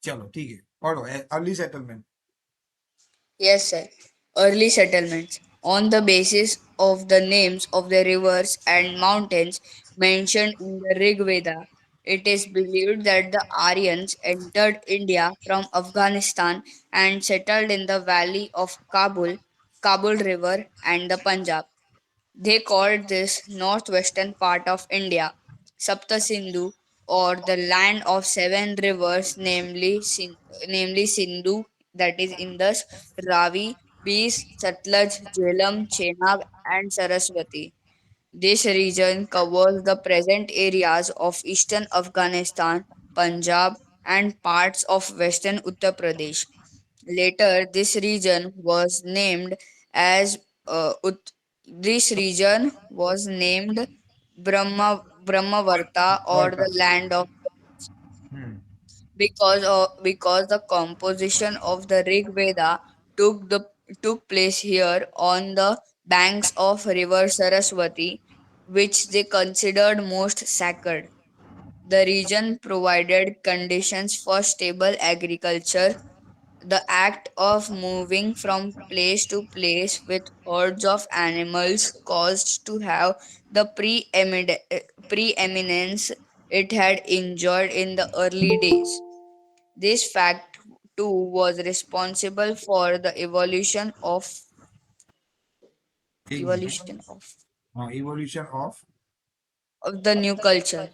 चलो ठीक है, पढ़ो। Early settlement. Yes, sir. Early settlements. On the basis of the names of the rivers and mountains mentioned in the Rig Veda, it is believed that the Aryans entered India from Afghanistan and settled in the valley of Kabul River, and the Punjab. They called this northwestern part of India Sapta Sindhu, or the land of seven rivers, namely Sindhu, that is Indus, Ravi, Beas, Satluj, Jhelum, Chenab, and Saraswati. This region covers the present areas of eastern Afghanistan, Punjab, and parts of western Uttar Pradesh. Later, this region was named as this region was named Brahmavarta, or वर्ता। the land of gods, hmm. because the composition of the Rig Veda took place here on the banks of river Saraswati, which they considered most sacred. The region provided conditions for stable agriculture. The act of moving from place to place with herds of animals caused to have the preeminence it had enjoyed in the early days. This fact too was responsible for the एक evolution minute. of, हाँ, evolution of. of the new culture.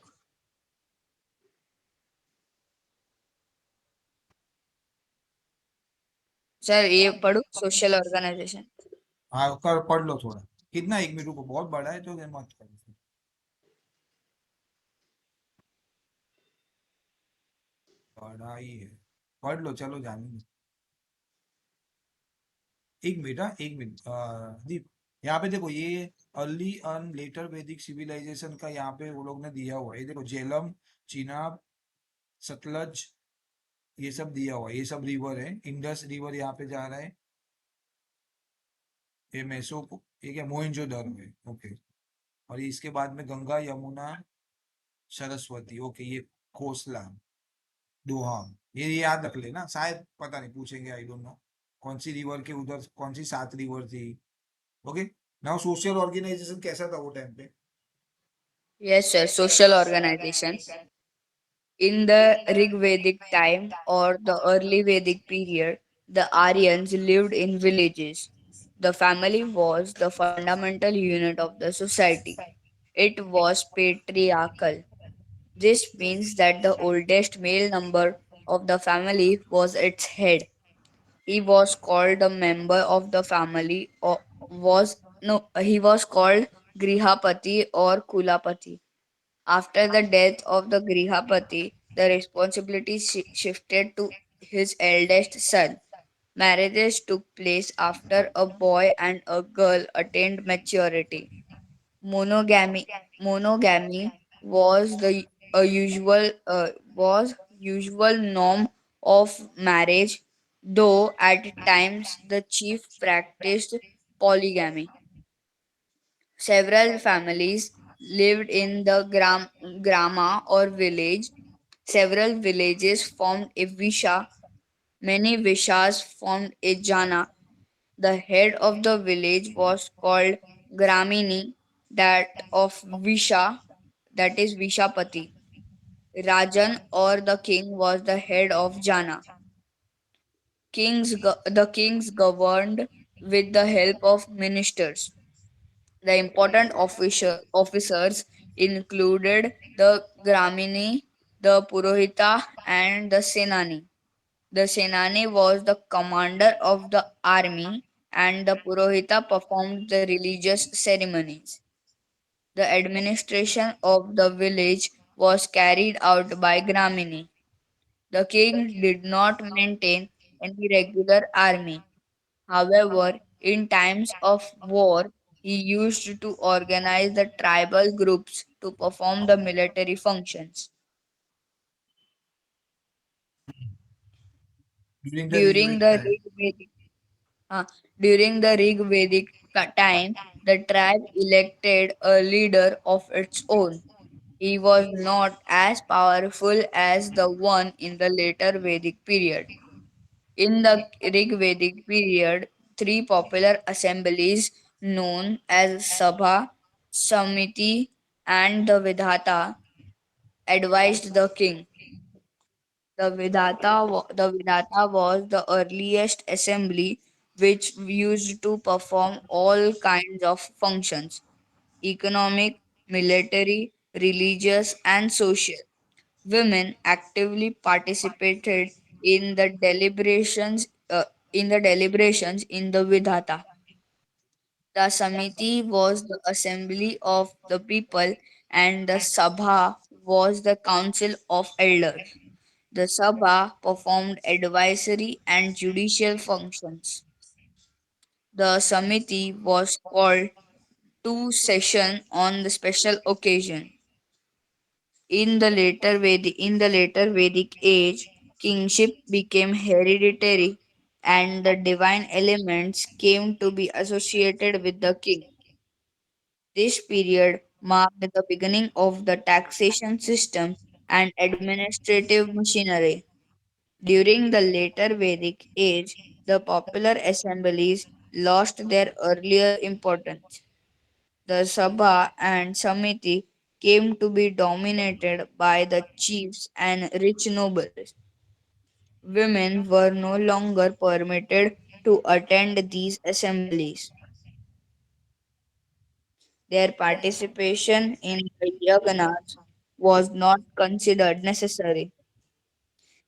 Sir ये पढ़ो, social organisation. हाँ, कर पढ़ लो थोड़ा। कितना, 1 minute को बहुत बड़ा है तो ये मत करो फिर। बड़ा ही है। पढ़ लो, चलो जाने दो। 1 मिनट, हाँ 1 मिनट। दीप, यहाँ पे देखो ये अर्ली एंड लेटर वैदिक सिविलाइजेशन का यहाँ पे वो लोग ने दिया हुआ है। ये देखो झेलम, चिनाब, सतलज, ये सब दिया हुआ है। ये सब रिवर है। इंडस रिवर यहाँ पे जा रहा है। ये मैसो को, ये क्या मोहनजोदड़ो है। ओके। और ये इसके बाद में गंगा, यमुना, सरस्वती। ओके, ये कोसला, दोहाम। ये याद रख लेना, शायद पता नहीं पूछेंगे, आई डोंट नो कौन सी रिवर के उधर कौन सी 7 रिवर थी। ओके। नाउ सोशल ऑर्गेनाइजेशन कैसा था वो टाइम पे? Yes, sir. Social organization. In the Rig Vedic time or the early Vedic period, the Aryans lived in villages. The family was the fundamental unit of the society. It was patriarchal. This means that the oldest male member of the family was its head. He was called a member of the family, or was no he was called Grihapati or Kulapati. After the death of the Grihapati, the responsibility shifted to his eldest son. Marriages took place after a boy and a girl attained maturity. Monogamy monogamy was the a usual was usual norm of marriage, though at times the chief practiced polygamy. Several families lived in the grama or village. Several villages formed a visha. Many vishas formed a jana. The head of the village was called Gramini, that of Visha, that is Vishapati. Rajan or the king was the head of Jana. The kings governed with the help of ministers. The important officers included the Gramini, the Purohita, and the Senani. The Senani was the commander of the army, and the Purohita performed the religious ceremonies. The administration of the village was carried out by Gramini. The king did not maintain any regular army. However, in times of war, he used to organize the tribal groups to perform the military functions. During the During river the time. Rig Vedic Uh, During the Rig Vedic time, the tribe elected a leader of its own. He was not as powerful as the one in the later Vedic period. In the Rig Vedic period, three popular assemblies known as Sabha, Samiti, and the Vidhata advised the king. The Vidhata was the earliest assembly which used to perform all kinds of functions: economic, military, religious, and social. Women actively participated in the deliberations in the Vidhata. The Samiti was the assembly of the people, and the Sabha was the council of elders. The Sabha performed advisory and judicial functions. The Samiti was called to session on the special occasion. In the later Vedic age, kingship became hereditary, and the divine elements came to be associated with the king. This period marked the beginning of the taxation system and administrative machinery. During the later Vedic age, the popular assemblies lost their earlier importance. The Sabha and Samiti came to be dominated by the chiefs and rich nobles. Women were no longer permitted to attend these assemblies. Their participation in the yagnas was not considered necessary.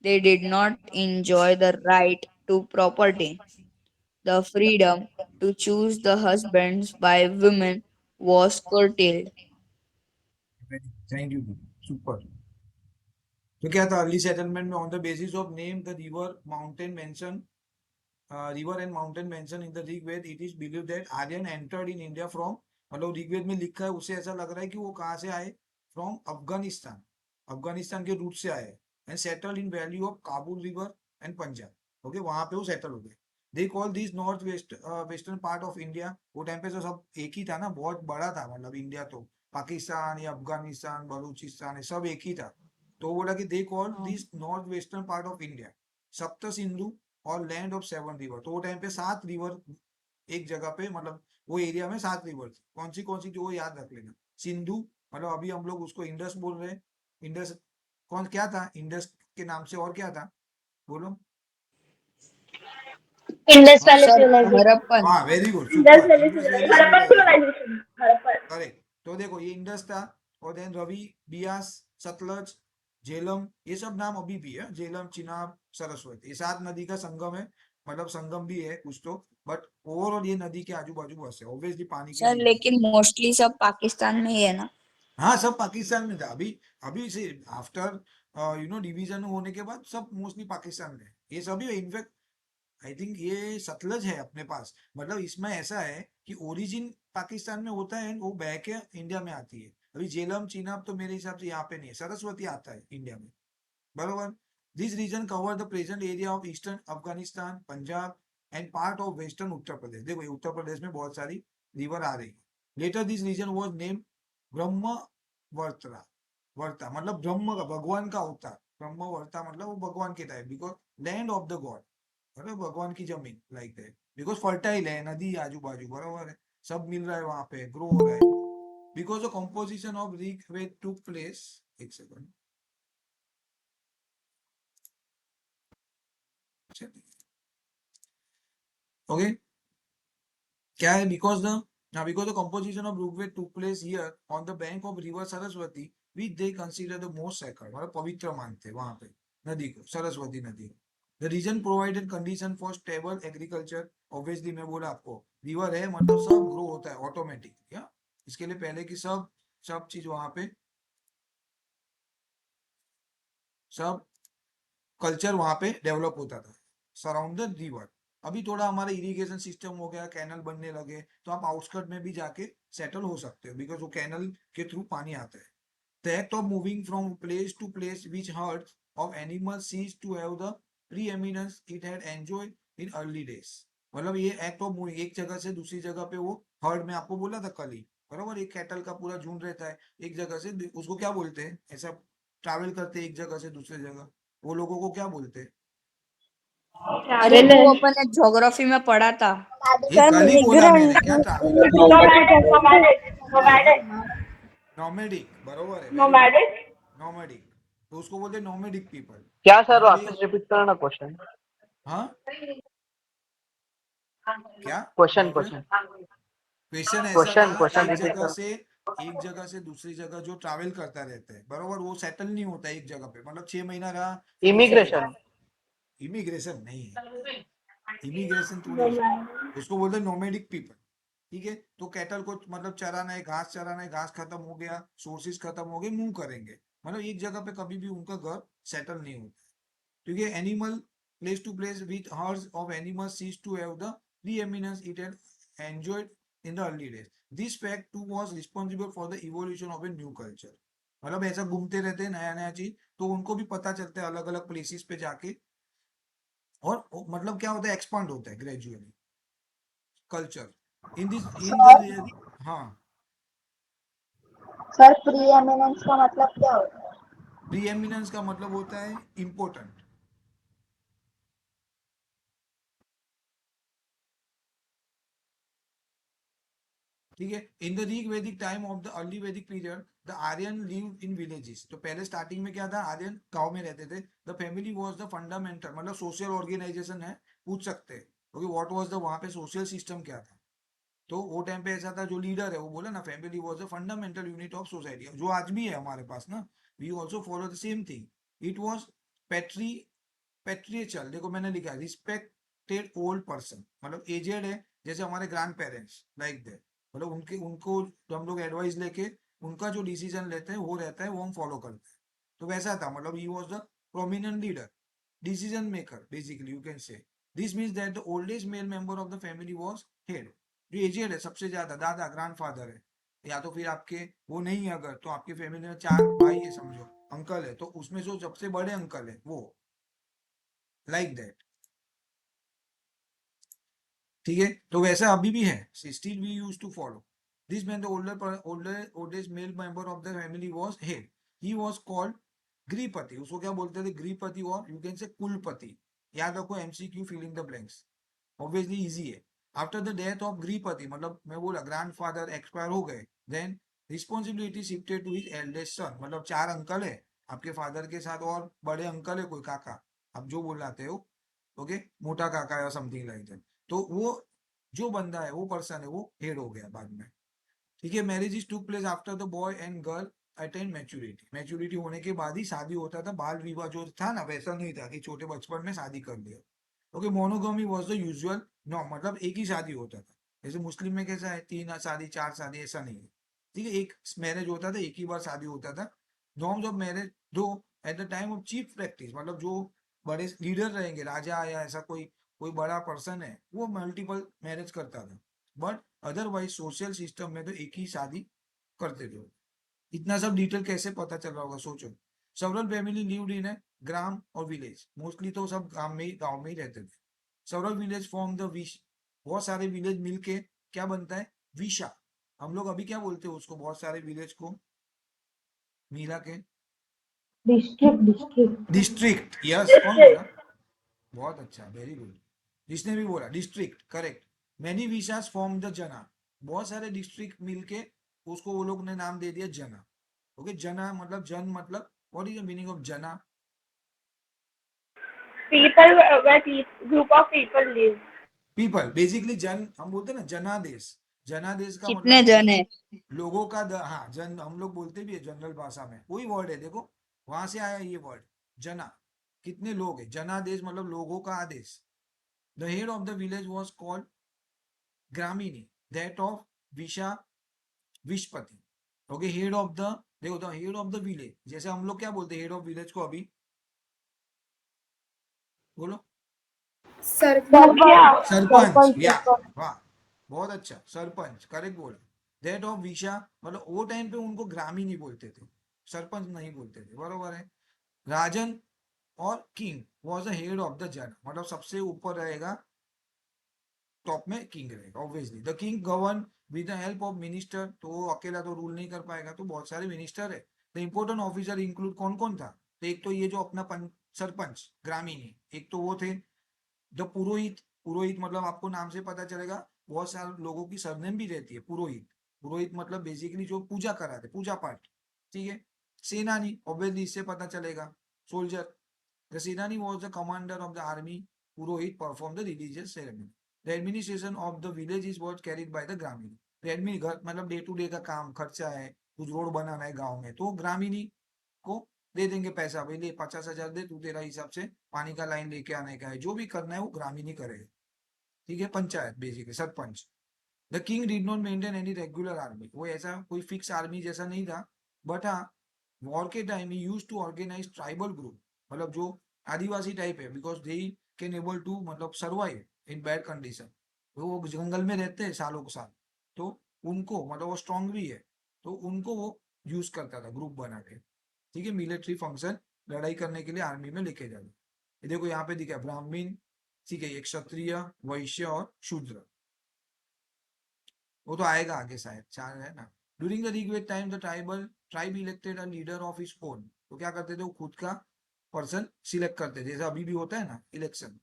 They did not enjoy the right to property. The freedom to choose the husbands by women was curtailed. Thank you, super. तो क्या था early settlement में? On the basis of name the river mountain mention river and mountain mention in the Rigveda, it is believe that Aryan entered in India from, मतलब ऋग्वेद में लिखा है उससे ऐसा लग रहा है कि वो कहाँ से आए, फ्रॉम अफगानिस्तान, अफगानिस्तान के रूट से आए, and settled in valley of Kabul river and Punjab. Okay, वहां पे वो सेटल हो गए। They call this north west western part of India. वो टाइम पे तो सब एक ही था ना, बहुत बड़ा था, मतलब इंडिया तो पाकिस्तान या अफगानिस्तान बलूचिस्तान ये सब एक ही था। तो वो बोला कि दे कॉल हाँ। This north western part of India सप्त सिंधु और लैंड ऑफ सेवन रिवर। तो वो टाइम पे 7 रिवर एक जगह पे, मतलब वो एरिया में 7 रिवर थी। कौन सी जो वो याद रख लेना। सिंधु, मतलब अभी हम लोग उसको इंडस बोल रहे हैं। इंडस कौन क्या था इंडस के नाम से, और क्या था बोलो। इंडस हाँ वैली सर, सिविलाइजेशन। हरप्पन। हाँ, very good, Indus super, valley Indus valley civilization, Harappan civilization. Civilization, Harappan. Correct. तो देखो ये इंडस था, और देन रवि, बियास, सतलज, झेलम, ये सब नाम अभी भी है। झेलम, चिनाब, सरस्वती, ये 7 नदी का संगम है, मतलब संगम भी है कुछ तो, बट ओवरऑल ये नदी के आजू बाजू बस है, ऑब्वियसली पानी की सर, नीड है। लेकिन मोस्टली सब पाकिस्तान में ही है ना? हाँ, सब पाकिस्तान में था। अभी अभी से आफ्टर डिवीजन होने के बाद सब मोस्टली पाकिस्तान में है। ये सभी इनफैक्ट आई थिंक ये सतलज है अपने पास, मतलब इसमें ऐसा है कि ओरिजिन पाकिस्तान में होता है, वो बह के इंडिया में आती है। अभी झेलम चीनाब तो मेरे हिसाब से यहाँ पे नहीं है, सरस्वती आता है इंडिया में, बरोबर। This region cover the present area of eastern Afghanistan, Punjab and part of western Uttar Pradesh. देखो ये उत्तर प्रदेश में बहुत सारी रिवर आ रही है। Later this region was name Brahmavarta, वर्ता मतलब ब्रह्म का, भगवान का अवतार। ब्रह्म वर्ता मतलब वो भगवान के type, because land of the God, अरे भगवान की जमीन लाइक दैट, बिकॉज फर्टाइल है, नदी आजू बाजू, बराबर है, सब मिल रहा है वहां पे, ग्रो हो रहा है। Because the composition of Rigveda took place, एक सेकंड, ओके, क्या है, because the composition of Rigveda took place here on the bank of river Saraswati, which they consider the most sacred, मतलब पवित्र मानते हैं वहां पे नदी को, सरस्वती नदी को। The region provided condition for stable agriculture. Obviously मैं बोला आपको, रिवर है मतलब सब ग्रो होता है ऑटोमेटिक, क्या इसके लिए पहले की सब सब चीज वहां पे, सब कल्चर वहां पे डेवलप होता था सराउंड द रिवर। अभी थोड़ा हमारा इरिगेशन सिस्टम हो गया, कैनल बनने लगे, तो आप आउटस्कर्ट में भी जाके सेटल हो सकते हो, बिकॉज वो कैनल के थ्रू पानी आता है। The act of moving from place to place which herds of animals seize to have the preeminence it had enjoyed in early days. मतलब ये एक्ट ऑफ मूविंग एक जगह से दूसरी जगह पे, वो हर्ड में आपको बोला था कल ही, बरोबर, एक कैटल का पूरा झुंड रहता है एक जगह से उसको क्या बोलते हैं, ऐसा ट्रैवल करते हैं एक जगह से दूसरे जगह, वो लोगों को क्या बोलते हैं? अरे वो ट्रैवलर। अपन ने ज्योग्राफी में पढ़ा था। ये सर कल ही बोला मैंने, क्या ट्रैवलर? नोमैडिक। नॉमेडिक, बरोबर है, वेरी गुड। नोमैडिक। नॉमेडिक, तो उसको बोलते हैं नॉमेडिक पीपल। क्या सर, मतलब ये, वापस रिपीट करना ना क्वेश्चन। हाँ क्या क्वेश्चन बोल रहे? क्वेश्चन क्वेश्चन ऐसा था, क्वेश्चन क्वेश्चन एक रिपीट जगह कर। से, एक जगह से दूसरी जगह जो ट्रैवल करता रहता है, बरोबर, वो सेटल नहीं होता एक जगह पे, मतलब 6 महीना रहा फिर दूसरी जगह। इमिग्रेशन। इमिग्रेशन नहीं है, इमिग्रेशन थोड़ी है, उसको बोलते हैं नोमेडिक पीपल। ठीक है, तो कैटल को मतलब चराना है, घास चराना है, घास खत्म हो गया, सोर्सेज खत्म हो गए, मूव करेंगे, मतलब एक जगह पे कभी भी उनका घर सेटल नहीं होता। क्योंकि animal place to place with herds of animals seize to have the preeminence it had enjoyed in the early days. This fact too was responsible for the evolution of a new culture. मतलब ऐसा घूमते रहते हैं नया नया चीज, तो उनको भी पता चलता है अलग अलग प्लेसेस पे जाके, और मतलब क्या होता है, एक्सपांड होता है gradually culture in this in the. Sir हाँ, सर प्री एमिनेंस का मतलब क्या होता है? प्री एमिनेंस का मतलब होता है इम्पोर्टेंट। ठीक है, in the Rig Vedic time of the early वैदिक period the Aryan live in villages. तो पहले स्टार्टिंग में क्या था, आर्यन गांव में रहते थे। The family was the fundamental, मतलब सोशल ऑर्गेनाइजेशन है, पूछ सकते हैं क्योंकि व्हाट वाज द, वहां पे सोशल सिस्टम क्या था। तो वो टाइम पे ऐसा था, जो लीडर है वो बोला ना, family was the fundamental unit of society, जो आज भी है हमारे पास ना, we also follow the same thing. It was patri patriarchal, देखो मैंने लिखा रिस्पेक्टेड ओल्ड पर्सन, मतलब एजेड है, जैसे हमारे ग्रैंड पेरेंट्स लाइक दैट, मतलब उनके उनको हम लोग एडवाइस लेके उनका जो डिसीजन लेते हैं वो रहता है, वो हम फॉलो करते हैं। तो वैसा था, मतलब he was the prominent leader, decision maker basically, you can say. This means that the oldest male member of the family was head. जो एजेड है सबसे ज्यादा, दादा ग्रैंडफादर है, या तो फिर आपके वो नहीं है, अगर तो आपके फैमिली में 4 भाई है समझो, अंकल है, तो उसमें जो सबसे बड़े अंकल है वो, लाइक दैट। ठीक है, तो वैसा अभी भी है, still we use to follow this man. The oldest male member of the family was head, he was called grihapati, उसको क्या बोलते थे, गृहपति, और यू कैन से कुलपति। याद रखो, MCQ, fill in the blanks, obviously easy है। After the death of grihapati, मतलब मैं बोला ग्रैंडफादर एक्सपायर हो गए, then responsibility shifted to his eldest son, मतलब 4 अंकल है आपके फादर के साथ, और बड़े अंकल है कोई काका, आप जो बोलाते हो, ओके, मोटा काका या समथिंग लाइक दैट। तो वो जो बंदा है, वो पर्सन है, वो हेड हो गया बाद में। ठीक है, मैरिज इज टूक place after the boy and girl attain maturity, maturity होने के बाद ही शादी होता था। बाल विवाह जो था ना, वैसा नहीं था कि छोटे बचपन में शादी कर दिया। Okay, monogamy was the usual norm, मतलब एक ही शादी होता था। जैसे मुस्लिम में कैसा है, 3 शादी 4 शादी, ऐसा नहीं है। ठीक है, एक मैरिज होता था, एक ही बार शादी होता था। नॉर्म्स ऑफ मैरिज दो at the time of chief practice, मतलब जो बड़े लीडर रहेंगे, राजा या ऐसा कोई कोई बड़ा पर्सन है, वो मल्टीपल मैरिज करता था। बट अदरवाइज सोशल सिस्टम में तो एक ही शादी करते थे। इतना सब डिटेल कैसे पता चल रहा होगा, सोचो। सेवरल फैमिली लिव्ड इन ए ग्राम और विलेज, मोस्टली तो सब गांव में ही रहते थे। Several village form the wish, बहुत सारे विलेज मिलके क्या बनता है, विशा। हम लोग अभी क्या बोलते हैं उसको, बहुत सारे विलेज को मिला के, डिस्ट्रिक्ट डिस्ट्रिक्ट डिस्ट्रिक्ट। यस, कौन बोला? बहुत अच्छा, वेरी गुड, जिसने भी बोला district, correct. Many vishas form the jana, बहुत सारे डिस्ट्रिक्ट मिलके उसको वो लोग ने नाम दे दिया जना। ओके, जना मतलब जन, मतलब what is the meaning of jana? People where group of people live. People, basically जन हम बोलते हैं ना, जनादेश। जनादेश का कितने मतलब जन है? लोगों का हाँ, जन हम लोग बोलते भी है जनरल भाषा में, वही वर्ड है, देखो वहां से आया ये वर्ड, जना, कितने लोग है, जनादेश मतलब लोगों का आदेश। The head of the village was called gramini, that of visha vishpati. Okay, head of the, देखो the head of the village, जैसे हम लोग क्या बोलते हैं हेड ऑफ विलेज को अभी, बोलो, मुखिया। सरपंच, या वाह, बहुत अच्छा, सरपंच, करेक्ट बोला। दैट ऑफ विशा, मतलब वो टाइम पे उनको ग्रामीण नहीं बोलते थे, सरपंच नहीं बोलते थे, बरोबर है। राजन और king was the head of the जन, मतलब सबसे ऊपर रहेगा, टॉप में किंग रहेगा obviously. The king govern with the help of minister, तो वो अकेला तो रूल नहीं कर पाएगा, तो बहुत सारे मिनिस्टर है। द इम्पोर्टेंट ऑफिसर इंक्लूड कौन कौन था, तो एक तो ये जो अपना सरपंच ग्रामीण, एक तो वो थे जो पुरोहित। पुरोहित मतलब आपको नाम से पता चलेगा, बहुत सारे लोगों की सरनेम भी रहती है पुरोहित। पुरोहित मतलब बेसिकली जो पूजा कराते, पूजा पाठ, ठीक है। सेनानी, ऑब्वियसली इससे पता चलेगा, सोल्जर। द सेनानी was the commander of the army. Purohit perform the religious ceremony. The administration of the village is was carried by the ग्रामीण। एडमिन घर मतलब डे टू डे का काम, खर्चा है, कुछ रोड बनाना है गाँव में, तो ग्रामीणी को दे देंगे पैसा, भाई ले 50,000 दे, तू तेरा हिसाब से पानी का लाइन लेके आने का है, जो भी करना है वो ग्रामीण ही करेगा, ठीक है। Panchayat basically sarpanch. The king did not maintain any regular army, वो ऐसा कोई फिक्स आर्मी जैसा नहीं था, बट हाँ वॉर के टाइम ही use to organise tribal group, मतलब जो आदिवासी टाइप है, because they can able to मतलब सर्वाइव इन बैड कंडीशन। वो जंगल में रहते हैं सालों के साल, तो उनको मतलब वो स्ट्रांग भी है, तो उनको वो यूज करता था ग्रुप बना के, ठीक है। मिलिट्री फंक्शन, लड़ाई करने के लिए आर्मी में लेके जाना। ये देखो यहाँ पे दिखा ब्राह्मण, ठीक है, एक क्षत्रिय, वैश्य और शूद्र, वो तो आएगा आगे शायद, चार है ना। During the Rigveda time the tribe elected a leader of his own, तो क्या करते थे वो खुद का पर्सन सिलेक्ट करते थे, जैसे अभी भी होता है ना election.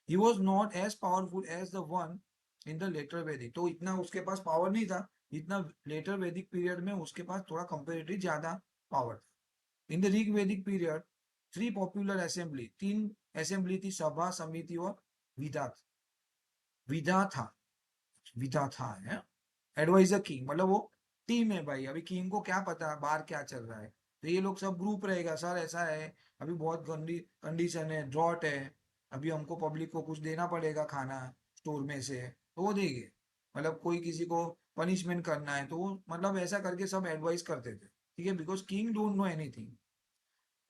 He was not as powerful as the one in the later Vedic, तो इतना उसके पास पावर नहीं था जितना लेटर वैदिक पीरियड में उसके पास थोड़ा कंपेरेटिव ज्यादा पावर था। इन द ऋग वैदिक पीरियड थ्री पॉपुलर असेंबली, तीन असेंबली थी, सभा, समिति और विधा। विधा था, विधा था है एडवाइजर किंग, मतलब वो टीम है भाई, अभी किंग को क्या पता बाहर क्या चल रहा है, तो ये लोग सब ग्रुप रहेगा, सर ऐसा है, अभी बहुत गंदी कंडीशन है, ड्रॉट है, अभी हमको पब्लिक को कुछ देना पड़ेगा खाना स्टोर में से, तो वो देंगे। मतलब कोई किसी को पनिशमेंट करना है तो वो मतलब ऐसा करके सब एडवाइस करते थे, ठीक है, because king don't know anything.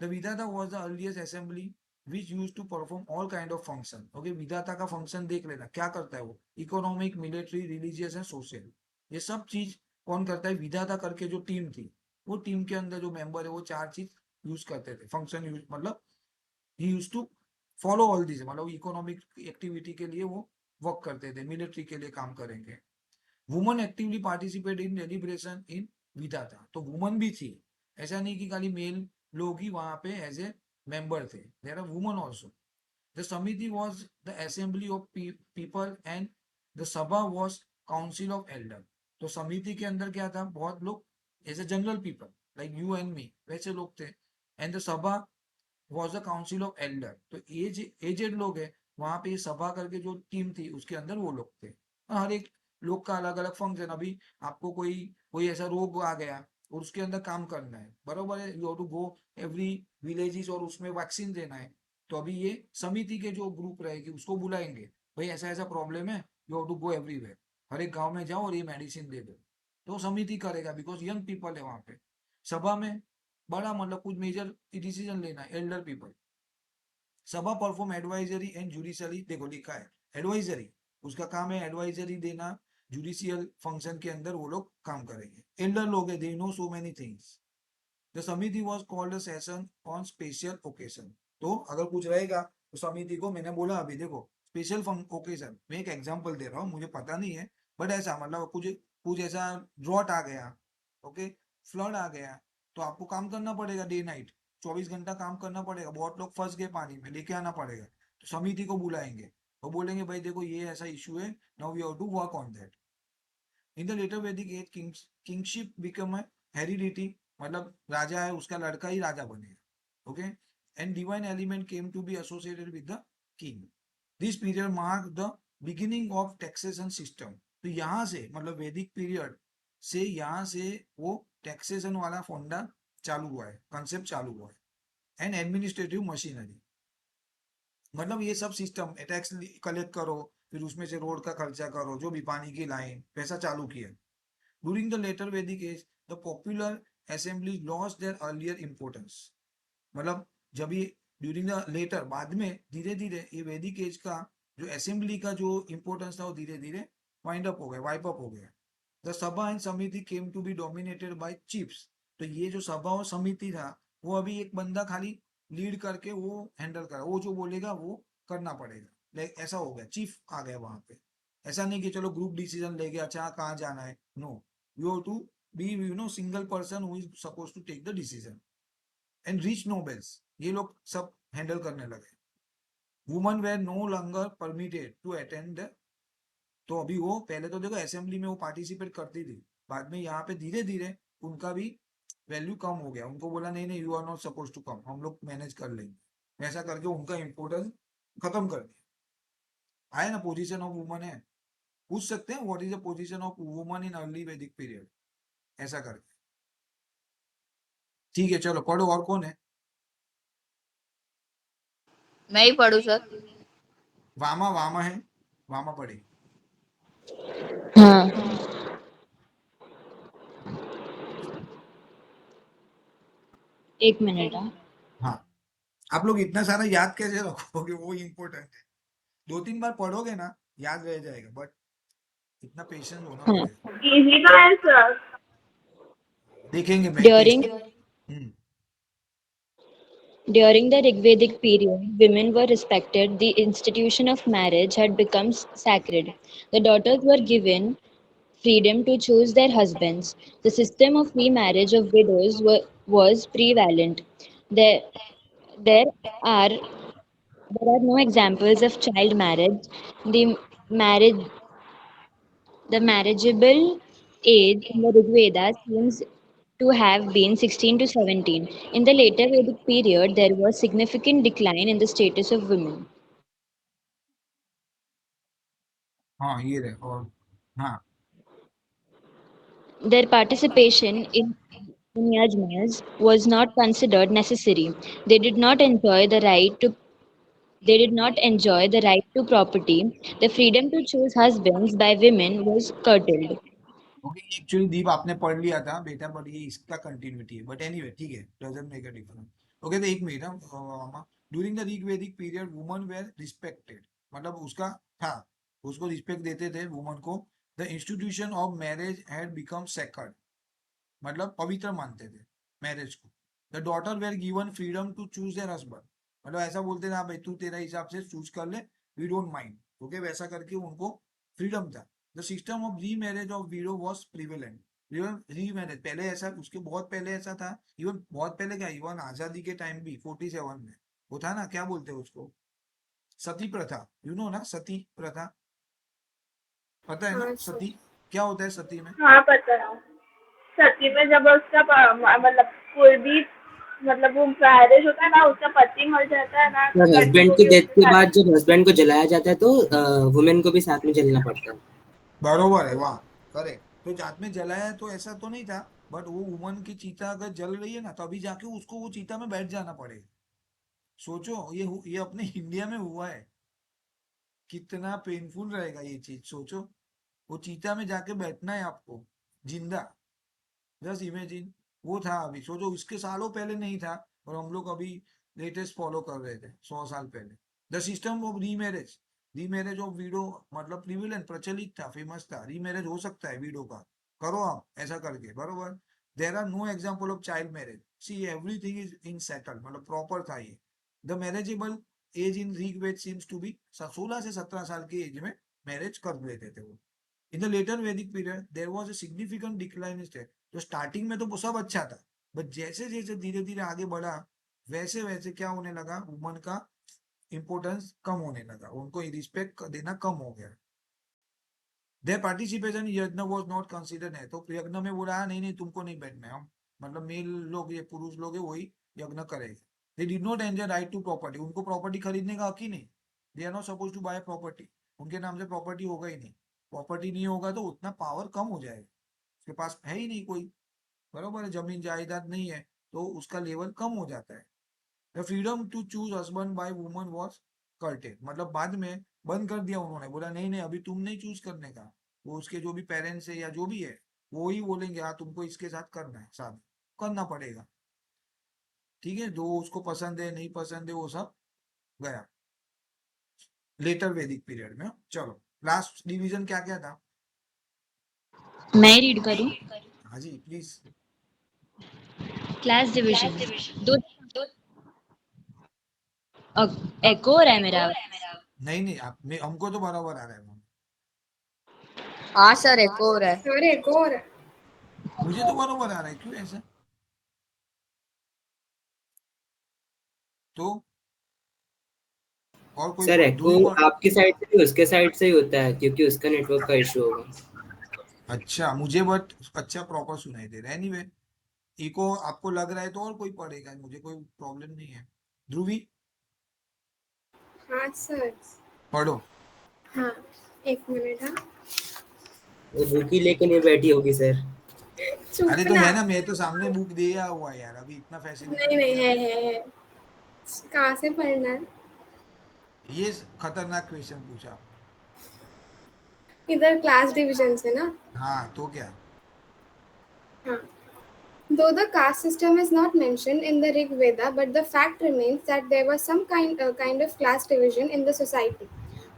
The vidhata was the earliest assembly which use to perform all kind of function. Okay, विधाता का फंक्शन देख लेना क्या करता है वो, economic, military, religious and social, ये सब चीज कौन करता है, विधाता करके जो टीम थी, वो टीम के अंदर जो मेंबर है वो चार चीज यूज करते थे, फंक्शन यूज मतलब ही use to follow all this, मतलब इकोनॉमिक एक्टिविटी के लिए वो वर्क करते थे, मिलिट्री के लिए काम करेंगे। Woman actively participate in deliberation in vidhata, तो वुमन भी थी, ऐसा नहीं कि खाली मेल लोग ही वहां पे एज ए मेंबर थे, there are woman also. The samiti was the assembly of people and the sabha was council of elder, तो समिति के अंदर क्या था, बहुत लोग as a general people like you and me वैसे लोग थे, and the sabha was the council of elder, तो एजेड लोग है वहां पे, सभा करके जो टीम थी उसके अंदर वो लोग थे। हर एक लोग का अलग अलग फंक्शन, अभी आपको कोई कोई ऐसा रोग आ गया और उसके अंदर काम करना है, बरोबर है, you have to go every villages और उसमें वैक्सीन देना है, तो अभी ये समिति के जो ग्रुप रहेगी उसको बुलाएंगे, भाई ऐसा ऐसा प्रॉब्लम है, you have to go everywhere, हर एक गांव में जाओ और ये मेडिसिन दे दो, तो समिति करेगा बिकॉज यंग पीपल है वहां पे। सभा में बड़ा मतलब कुछ मेजर डिसीजन लेना है, एल्डर पीपल। सभा परफॉर्म एडवाइजरी एंड जुडिशरी, देखो लिखा है एडवाइजरी, उसका काम है एडवाइजरी देना, जुडिशियल फंक्शन के अंदर वो लोग काम करेंगे, एल्डर लोग है, they know so many things. The samiti was called a session on special occasion, तो अगर कुछ रहेगा तो समिति को, मैंने बोला अभी देखो स्पेशल ओकेजन, मैं एक एग्जांपल दे रहा हूँ, मुझे पता नहीं है, बट ऐसा मतलब कुछ कुछ ऐसा ड्रॉट आ गया, ओके, फ्लड आ गया, तो आपको काम करना पड़ेगा डे नाइट, 24 घंटा काम करना पड़ेगा, बहुत लोग फंस गए पानी में, लेके आना पड़ेगा, तो समिति को बुलाएंगे, वो बोलेंगे भाई देखो ये ऐसा इशू है, now we have to work on that. In the later Vedic age kingship become a heredity, मतलब राजा है उसका लड़का ही राजा बनेगा, okay, and divine element came to be associated with the king. This period mark the beginning of taxation system, तो यहाँ से मतलब वैदिक पीरियड से यहाँ से वो टैक्सेशन वाला फंडा चालू हुआ है, कंसेप्ट चालू हुआ है, एंड एडमिनिस्ट्रेटिव मशीनरी, मतलब ये सब सिस्टम, टैक्स कलेक्ट करो, फिर उसमें से रोड का खर्चा करो, जो भी पानी की लाइन, पैसा चालू किया। During the later Vedic age, the popular assembly lost their earlier importance. मतलब जब ये ड्यूरिंग द लेटर, बाद में धीरे धीरे ये वैदिक एज का जो असेंबली का जो इंपॉर्टेंस था वो धीरे धीरे वाइंड अप हो गया, वाइप अप हो गया। The sabha and samiti came to be dominated by chiefs, तो ये जो सभा और समिति था वो अभी एक बंदा खाली लीड करके वो हैंडल करा, वो जो बोलेगा वो करना पड़ेगा, ऐसा हो गया, चीफ आ गया वहां पे। ऐसा नहीं कि चलो ग्रुप डिसीजन ले गया, अच्छा कहाँ जाना है, no, you have to be single person who is suppose to take the decision and reach nobles, ये लोग सब हैंडल करने लगे। Woman were no longer permitted to attend, तो अभी वो पहले तो देखो असेंबली में वो पार्टिसिपेट करती थी, बाद में यहाँ पे धीरे धीरे उनका भी वैल्यू कम हो गया, उनको बोला नहीं नहीं you are not suppose to come, हम लोग मैनेज कर लेंगे, ऐसा करके उनका इम्पोर्टेंस खत्म कर दिया। आए ना पोजीशन ऑफ वुमन है, पूछ सकते हैं what is the position of woman in early वैदिक पीरियड, ऐसा करके। ठीक है चलो पढ़ो, और कौन है? मैं ही पढ़ू सर? वामा, वामा है, वामा पढ़े। हाँ, एक मिनट। हाँ, हाँ, आप लोग इतना सारा याद कैसे रखोगे, वो इम्पोर्टेंट है, 2-3 बार पढ़ोगे ना याद रह जाएगा, बट इतना पेशेंस होना हाँ। पड़ेगा। इजी तो है सर। देखेंगे मैं test. During hmm, during the Rigvedic period, women were respected. The institution of marriage had become sacred. The daughters were given freedom to choose their husbands. The system of remarriage of widows was prevalent. There, there are there are no examples of child marriage. The marriage The marriageable age in the Rig Veda seems to have been 16 to 17. In the later Vedic period, there was significant decline in the status of women. हाँ ये रहे, और हाँ Their participation in yajnas was not considered necessary. They did not enjoy the right to they did not enjoy the right to property. The freedom to choose husbands by women was curtailed. Okay, actually Deep आपने पढ़ लिया था बेटा, but ये इसका continuity है, but anyway ठीक है, doesn't make a difference. Okay तो एक मिनट, ड्यूरिंग द ऋग वैदिक पीरियड वुमन वेर रिस्पेक्टेड, मतलब उसका था, उसको रिस्पेक्ट देते थे वुमन को। The institution of marriage had become sacred, मतलब पवित्र मानते थे मैरिज को। The daughter were given freedom to choose their husband, मतलब ऐसा बोलते थे हाँ भाई तू तेरा हिसाब से चूज कर ले, वी डोंट माइंड, ओके वैसा करके उनको फ्रीडम था। द सिस्टम ऑफ री marriage of widow was prevalent, even री मैरिज पहले ऐसा, उसके बहुत पहले ऐसा था, इवन बहुत पहले क्या, इवन आजादी के टाइम भी 47 में वो था ना, क्या बोलते हैं उसको, सती प्रथा, यू नो ना सती प्रथा, पता है ना हाँ सर। सती क्या होता है सती में? हाँ पता है। सती में जब उसका मतलब कोई भी मतलब वो मैरिज होता है ना, उसका पति मर जाता है ना, तो और लड़की हस्बैंड को की भी डेथ उसके के साथ। बाद जब हस्बैंड को जलाया जाता है तो वुमेन को भी साथ में जलना पड़ता है। बरोबर है, वाह, करेक्ट। तो जात में जलाया है तो ऐसा तो नहीं था, बट वो वुमन की चीता अगर जल रही है ना तभी जाके उसको वो चीता में बैठ जाना पड़ेगा। सोचो ये अपने इंडिया में हुआ है, कितना पेनफुल रहेगा ये चीज, सोचो वो चीता में जाके बैठना है आपको जिंदा, जस्ट इमेजिन। वो था अभी, सोचो इसके सालों पहले नहीं था, और हम लोग अभी लेटेस्ट फॉलो कर रहे थे 100 साल पहले। The system of remarriage, remarriage of widow मतलब प्रिविलेंट, प्रचलित था, फेमस था, रीमैरिज हो सकता है वीडो का, करो आप ऐसा करके, बरोबर। There are no example of child marriage, see everything is in settle, मतलब प्रॉपर था ये। The marriageable age in Rigveda seems to be 16 से 17 साल की एज में मैरिज कर लेते थे वो। इन द लेटर वैदिक period there was a significant decline in state, तो स्टार्टिंग में तो वो सब अच्छा था, बट जैसे जैसे धीरे धीरे आगे बढ़ा वैसे वैसे क्या होने लगा, वुमन का इंपॉर्टेंस कम होने लगा, उनको रिस्पेक्ट देना कम हो गया। देयर पार्टिसिपेशन यज्ञ वाज नॉट कंसीडर्ड है, तो यज्ञ में बोला नहीं नहीं तुमको नहीं बैठना है, हम मतलब मेल लोग, ये पुरुष लोग है वही यज्ञ करेंगे। They did not enjoy right to property, उनको प्रॉपर्टी खरीदने का हक ही नहीं, they are not suppose to buy property, उनके नाम से प्रॉपर्टी होगा ही नहीं, प्रॉपर्टी नहीं होगा तो उतना पावर कम हो जाएगा, उसके पास है ही नहीं कोई, बरोबर है, जमीन जायदाद नहीं है तो उसका लेवल कम हो जाता है। The freedom to choose husband by woman was curtailed, मतलब बाद में बंद कर दिया उन्होंने, बोला नहीं नहीं अभी तुम नहीं चूज करने का, वो उसके जो भी पेरेंट्स है या जो भी है वो ही बोलेंगे हाँ तुमको इसके साथ करना है, साथ करना पड़ेगा, ठीक है, जो उसको पसंद है नहीं पसंद है वो सब गया लेटर वैदिक पीरियड में। चलो लास्ट डिवीजन क्या क्या था? मैं रीड करूं? हाँ जी प्लीज। Class division. दो एको और है मेरा। नहीं नहीं, आप हमको तो बराबर आ रहा है। हाँ सर, एक और है। सर एक और है। मुझे तो बरोबर आ रहा है, क्यों ऐसा? तो और कोई सर एको ध्रुव को? आपकी साइड से भी उसके साइड से ही होता है, क्योंकि उसका नेटवर्क का इशू होगा। अच्छा, मुझे बट अच्छा प्रॉपर सुनाई दे रहा है। एनीवे, इको आपको लग रहा है तो और कोई पढ़ेगा, मुझे कोई प्रॉब्लम नहीं है। ध्रुवी, हाँ सर। पढ़ो। हाँ, एक मिनट। हाँ, वो बुक ही लेके नहीं बैठी होगी सर। अरे चुप तो ना। है ना, मैं तो सामने बुक दिया हुआ है यार, अभी इतना फैसिलिटी नहीं नहीं, दिया है तो। है है। कहाँ से पढ़ना है? ये खतरनाक क्वेश्चन पूछा। इधर क्लास डिविजन से ना। हाँ तो क्या? हाँ. Though the caste system is not mentioned in the Rig Veda, but the fact remains that there was some kind of class division in the society.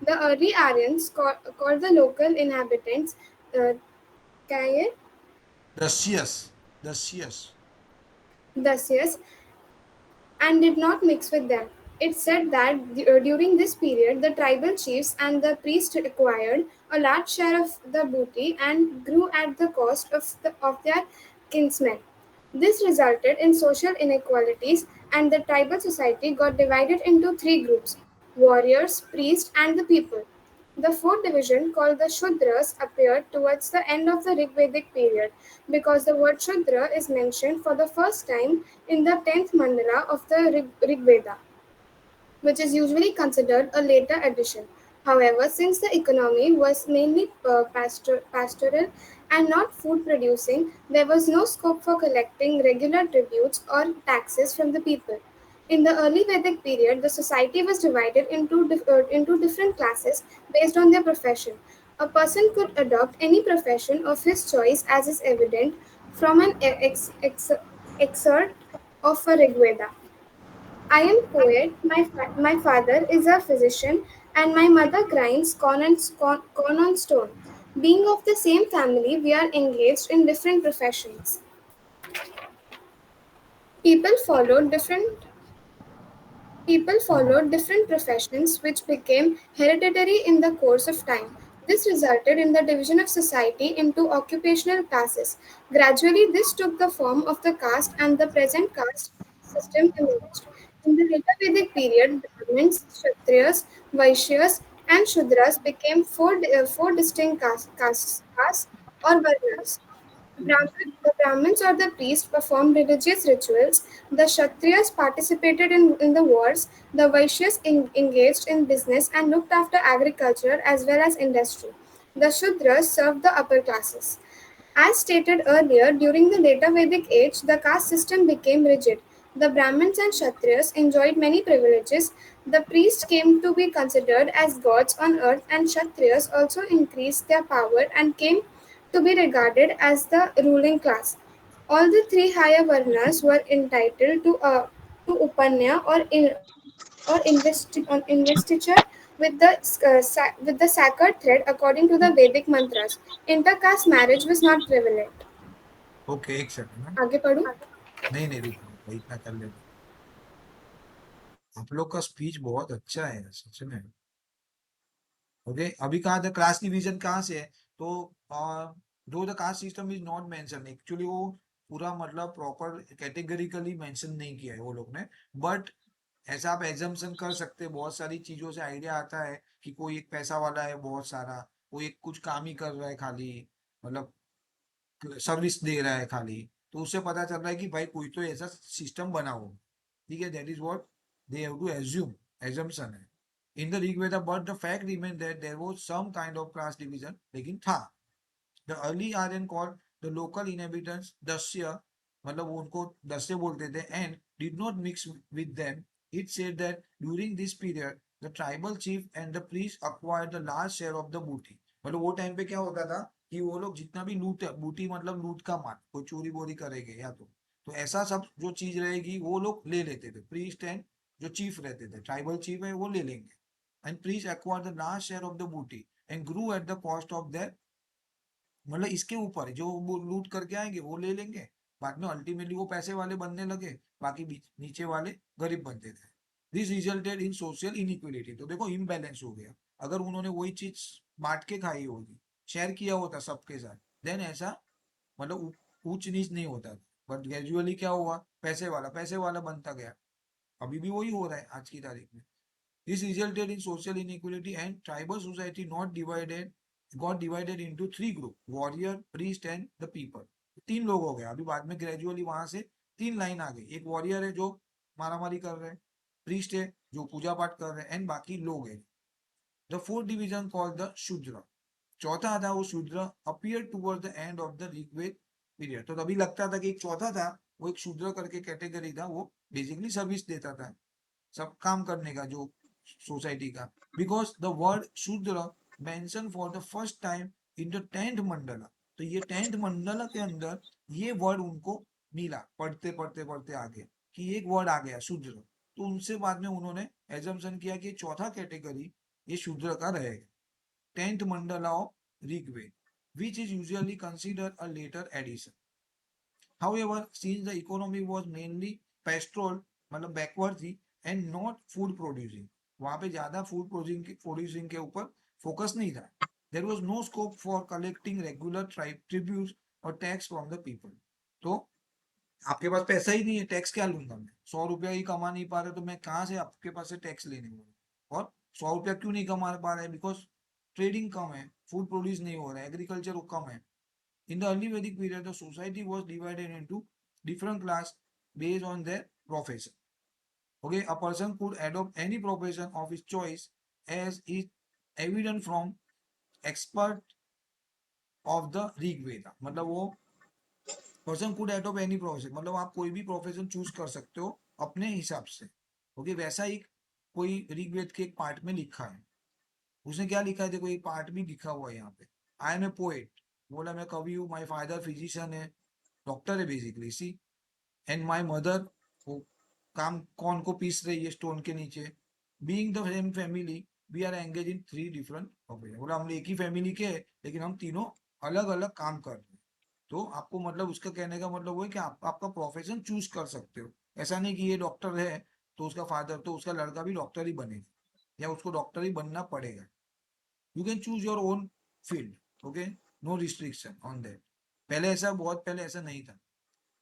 The early Aryans called the local inhabitants uh, Kaya, दस्यस, दस्यस। Dasyas, and did not mix with them. It said that during this period, the tribal chiefs and the priests acquired a large share of the booty and grew at the cost of their kinsmen. This resulted in social inequalities, and the tribal society got divided into three groups: warriors, priests, and the people. The fourth division, called the Shudras, appeared towards the end of the Rigvedic period because the word Shudra is mentioned for the first time in the 10th mandala of the Rig Veda, which is usually considered a later addition. However, since the economy was mainly pastoral and not food producing, there was no scope for collecting regular tributes or taxes from the people. In the early Vedic period, the society was divided into different classes based on their profession. A person could adopt any profession of his choice, as is evident from an excerpt of a Rigveda. I am poet. My father is a physician, and my mother grinds corn on stone. Being of the same family, we are engaged in different professions. People followed different People followed different professions which became hereditary in the course of time. This resulted in the division of society into occupational classes. Gradually, this took the form of the caste, and the present caste system emerged. In the later Vedic period, Brahmins, Kshatriyas, Vaishyas, and Shudras became four distinct castes or varnas. The Brahmins or the priests performed religious rituals, the Kshatriyas participated in the wars, the Vaishyas engaged in business and looked after agriculture as well as industry. The Shudras served the upper classes. As stated earlier, during the later Vedic age, the caste system became rigid. The Brahmins and Kshatriyas enjoyed many privileges. The priests came to be considered as gods on earth, and Kshatriyas also increased their power and came to be regarded as the ruling class. All the three higher varnas were entitled to upanya or investiture with the sacred thread according to the Vedic mantras. Intercaste marriage was not prevalent. Okay, एक second ना। आगे पढ़ूं? नहीं नहीं, रुको रुको, इतना कर लेते। आप लोग का स्पीच बहुत अच्छा है सच में। ओके, अभी कहाँ था, क्लास डिवीजन कहाँ से है? तो दो the caste system is not mention, actually वो पूरा मतलब प्रॉपर कैटेगरिकली मेंशन नहीं किया है वो लोग ने। बट ऐसा आप एजम्पशन कर सकते हैं, बहुत सारी चीजों से आइडिया आता है कि कोई एक पैसा वाला है बहुत सारा, कोई एक कुछ काम ही कर रहा है खाली, मतलब सर्विस दे रहा है खाली। तो उससे पता चल रहा है कि भाई कोई तो ऐसा सिस्टम बना हो। ठीक है, that is what they have to assume, assumption है in the Rigveda. But the fact remain that there was some kind of class division, लेकिन था। The early Aryan called the local inhabitants dasyu, मतलब वो उनको दस्य बोलते थे, and did not mix with them. It said that during this period the tribal chief and the priest acquired the large share of the booty. मतलब वो time पे क्या होता था कि वो लोग जितना भी लूट, बूटी मतलब लूट का माल, कोई चोरी बोरी करेंगे या तो ऐसा सब जो चीज रहेगी वो लोग ले लेते थे। प्रीस्ट एंड जो चीफ रहते थे, ट्राइबल चीफ है, वो ले लेंगे। And priest acquired the large share of the booty and grew at the cost of their, मतलब इसके ऊपर जो वो लूट करके आएंगे वो ले लेंगे, बाद में अल्टीमेटली वो पैसे वाले बनने लगे, बाकी नीचे वाले गरीब बनते थे। This resulted in social inequality. तो देखो इम्बैलेंस हो गया, अगर उन्होंने वही चीज बांट के खाई होगी शेयर किया होता सबके साथ, देन ऐसा मतलब ऊंच नीच नहीं होता। बट ग्रेजुअली क्या हुआ, पैसे वाला बनता गया। अभी भी वही हो रहा है आज की तारीख में। This resulted in social inequality and tribal society not divided got divided into 3 group, warrior, priest and the people. 3 लोग हो गए। अभी बाद में ग्रेजुअली वहां से 3 लाइन आ गई। एक वॉरियर है जो मारामारी कर रहे हैं, प्रीस्ट है जो पूजा पाठ कर रहे हैं, एंड बाकी लोग हैं। The fourth division called the Shudra, चौथा था वो Shudra, appear toward the end of the Rigveda period. तो तभी लगता था कि एक चौथा था, वो एक शूद्र करके कैटेगरी था, वो बेसिकली सर्विस देता था, सब काम करने का जो सोसाइटी का। बिकॉज द वर्ड शूद्र mention for the first time in the 10th Mandla. तो ये 10th मंडला के अंदर ये वर्ड उनको मिला, पढ़ते पढ़ते पढ़ते आगे कि एक वर्ड आ गया शूद्र। तो उनसे बाद में उन्होंने एजम्पशन किया कि चौथा कैटेगरी ये शूद्र का रहेगा। 10th mandala of Rigveda, which is usually considered a later addition. However, since the economy was mainly pastoral, मतलब backward थी, and not food producing, वहाँ पे ज्यादा फूड प्रोड्यूसिंग के ऊपर फोकस नहीं था। There was no scope for collecting regular tributes or tax from the people. तो आपके पास पैसा ही नहीं है, टैक्स क्या लूंगा मैं? 100 रुपया ही कमा नहीं पा रहे तो मैं कहाँ से आपके पास से टैक्स लेने वाला? और 100 रुपया क्यों नहीं कमा पा रहे? बिकॉज ट्रेडिंग कम है, फूड प्रोड्यूस नहीं हो रहा है, एग्रीकल्चर कम है। इन द अर्ली वैदिक period the society was divided into different class based on their profession. Okay, a person could adopt any profession of his choice as is evident from expert of the Rig Veda। मतलब वो person could adopt any profession, मतलब आप कोई भी profession choose कर सकते हो अपने हिसाब से। ओके, वैसा ही कोई ऋग्वेद के एक पार्ट में लिखा है। उसने क्या लिखा है देखो, एक पार्ट भी लिखा हुआ है यहाँ पे। आई एम ए पोएट, बोला मैं कवि हूँ। माई फादर फिजिशियन है, डॉक्टर है basically, see. And my mother, वो काम कौन को पीस रही है स्टोन के नीचे। Being the same family we are engage in 3 different profession. बोला हम एक ही फैमिली के हैं लेकिन हम तीनों अलग अलग काम कर रहे हैं। तो आपको मतलब उसका कहने का मतलब वो है कि आप आपका प्रोफेशन चूज कर सकते हो। ऐसा नहीं कि ये डॉक्टर है तो उसका फादर, तो उसका लड़का भी डॉक्टर ही बनेगा या उसको डॉक्टर ही बनना पड़ेगा। You can choose your own field, okay, no restriction on that. पहले ऐसा, बहुत पहले ऐसा नहीं था।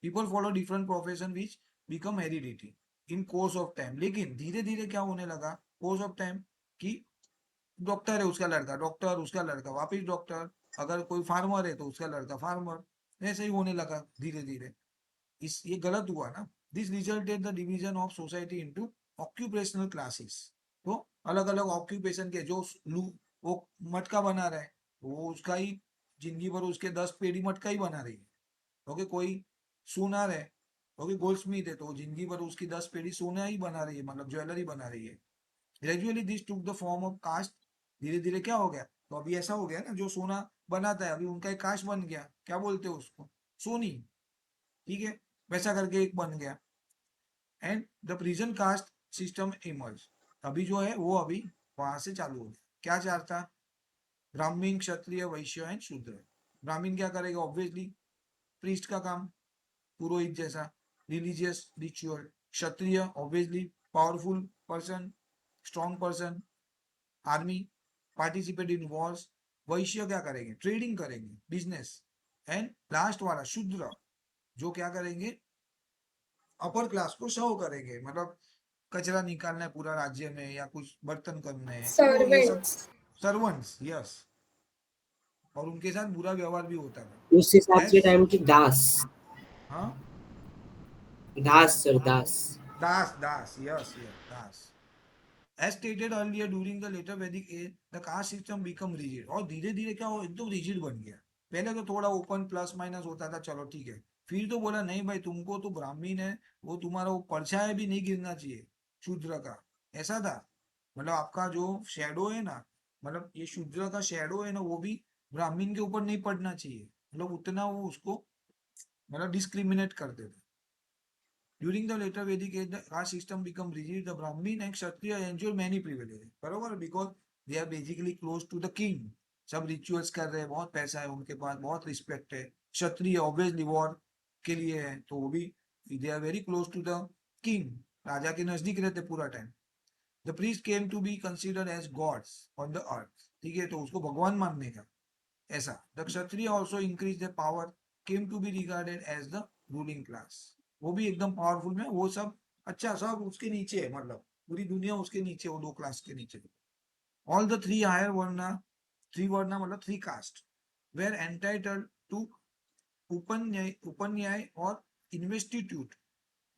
People follow different profession which become heredity in course of time. लेकिन धीरे धीरे क्या होने लगा कोर्स ऑफ टाइम कि डॉक्टर है उसका लड़का डॉक्टर, उसका लड़का वापिस डॉक्टर, अगर कोई फार्मर है तो उसका लड़का फार्मर, ऐसे ही होने लगा धीरे धीरे। इस ये गलत हुआ ना। This resulted the division of society into occupational classes. तो अलग अलग ऑक्यूपेशन के जो वो मटका बना रहा है, वो उसका ही जिंदगी भर उसके 10 पेड़ी मटका ही बना रही है। ओके, कोई सोनार है, ओके, गोल्ड स्मिथ है, तो जिंदगी भर उसकी 10 पेड़ी सोना ही बना रही है, मतलब ज्वेलरी बना रही है। Gradually this took the form of caste. धीरे धीरे क्या हो गया, तो अभी ऐसा हो गया ना, जो सोना बनाता है अभी उनका एक कास्ट बन गया, क्या बोलते हैं उसको, सोनी, ठीक है, वैसा करके एक बन गया। And the prison caste system emerge, अभी जो है वो अभी वहां से चालू हो गया। क्या चाहता, ब्राह्मण, क्षत्रिय, वैश्य एंड शूद्र। ब्राह्मण क्या करेगा, ऑब्वियसली प्रीस्ट का काम, पुरोहित जैसा, religious ritual. Kshatriya obviously powerful person, strong person, army, participate in Wars. वैश्य क्या करेंगे, ट्रेडिंग करेंगे, बिजनेस। एंड लास्ट वाला शूद्र, जो क्या करेंगे, अपर क्लास को सर्व करेंगे, मतलब कचरा निकालना है पूरा राज्य में या कुछ बर्तन करने हैं, तो ये सब Servants. Servants, yes. और उनके साथ बुरा व्यवहार भी होता था। उस हिसाब एस, से टाइम की दास, हाँ, दास sir, Das. Das, Das, yes yes, Das. As stated earlier, during the later Vedic age, the caste system become rigid। और धीरे धीरे क्या हो, एकदम रिजिड बन गया। पहले तो थोड़ा ओपन प्लस माइनस होता था, चलो ठीक है। फिर तो बोला नहीं भाई, तुमको तो ब्राह्मण है, वो तुम्हारा वो परछाया भी नहीं गिरना चाहिए शूद्र का, ऐसा था। मतलब आपका जो शेडो है ना, मतलब ये शूद्र का शेडो है ना, वो भी ब्राह्मण के ऊपर नहीं पड़ना चाहिए। मतलब उतना वो उसको मतलब डिस्क्रिमिनेट करते थे। During the later Vedic age, the caste system become rigid. The Brahmin and Kshatriya enjoy many privileges, बरोबर, because they are basically close to the king। सब रिचुअल्स कर रहे हैं, बहुत पैसा है उनके पास, बहुत रिस्पेक्ट है। क्षत्रिय ऑब्वियसली वॉर के लिए है, तो वो भी they are very close to the king, राजा के नजदीक रहते पूरा time. The priest came to be considered as gods on the earth, ठीक है, तो उसको भगवान मानने का। ऐसा the Kshatriya also increase the power came to be regarded as the ruling class. वो भी एकदम पावरफुल में, वो सब अच्छा सब उसके नीचे है, मतलब पूरी दुनिया उसके नीचे, वो 2 क्लास के नीचे। ऑल द 3 हायर वर्ना, 3 वर्ना मतलब 3 कास्ट वेर एंटाइटल्ड टू उपन्याय और इन्वेस्टिट्यूट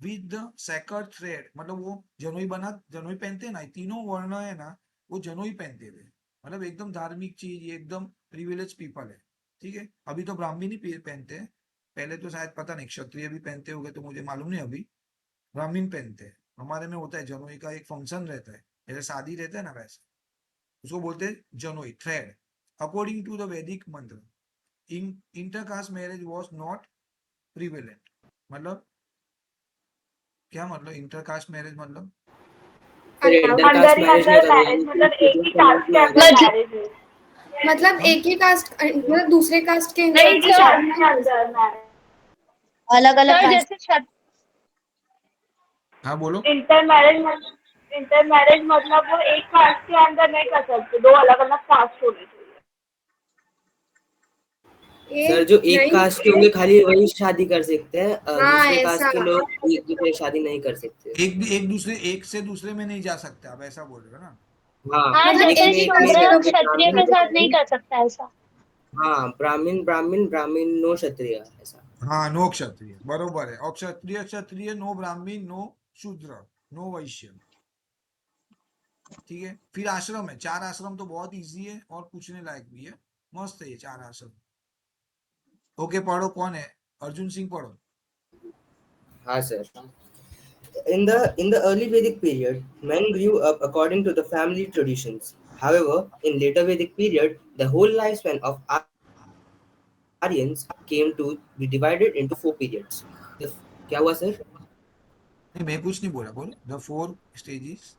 विद द सैकर्ड थ्रेड, मतलब वो जनोई पहनते हैं ना, तीनों वर्ण है ना, वो जनोई पहनते थे, मतलब एकदम धार्मिक चीज, ये एकदम प्रिविलेज पीपल है। ठीक है, अभी तो ब्राह्मण ही पहनते हैं, पहले तो शायद पता नहीं क्षत्रिय भी पहनते होंगे, तो मुझे मालूम नहीं, अभी ब्राह्मण पहनते हैं। हमारे में होता है जनोई का एक फंक्शन रहता है, जैसे शादी रहता है ना वैसे, उसको बोलते हैं जनोई thread. According to the Vedic मंत्र intercaste marriage was not prevalent. मतलब क्या मतलब इंटरकास्ट मैरिज मतलब? फिर अंदर इंटरकास्ट ही मैरिज अंदर मतलब मैरिज, यही मतलब कि एक जो ही समाज कास्ट के में अंदर आगे मैरिज है। मतलब हम एक ही कास्ट मतलब दूसरे कास्ट के नहीं, इंसान एक से ही शादी कास्ट नहीं के कर सकते। अंदर मैरिज। अलग अलग सर कास्ट। जैसे क्षत्रिय हाँ बोलो। इंटर मैरिज मतलब वो एक कास्ट के अंदर नहीं कर सकते, 2 अलग अलग कास्ट होने चाहिए। सर, एक जो एक नहीं। कास्ट के होंगे खाली वही शादी कर सकते हैं, हाँ दूसरे कास्ट ऐसा। के लोग एक दूसरे से शादी नहीं कर सकते। एक से दूसरे में नहीं जा सकते, आप ऐसा बोल रहे हो ना? हाँ, हाँ, मतलब एक जैसे एक में ही एक कास्ट में के शूद्र लोग जैसे क्षत्रिय ब्राह्मण के होता साथ है। नहीं कर सकता ऐसा। हाँ, ब्राह्मण ब्राह्मण ब्राह्मण नो क्षत्रिय ऐसा। हाँ, नो क्षत्रिय बरोबर है, और क्षत्रिय क्षत्रिय, नो ब्राह्मण, नो शूद्र, नो वैश्य। ठीक है, फिर आश्रम है, 4 आश्रम तो बहुत इजी है और पूछने लायक भी है, मस्त है ये 4 आश्रम। ओके पढ़ो, कौन है? अर्जुन सिंह पढ़ो। हाँ sir. In the early Vedic period, men grew up according to the family traditions. However, in later Vedic period, the whole lifespan of Aryans came to be divided into 4 periods. The, क्या हुआ sir? नहीं, मैं कुछ नहीं बोला, बोलो the 4 stages.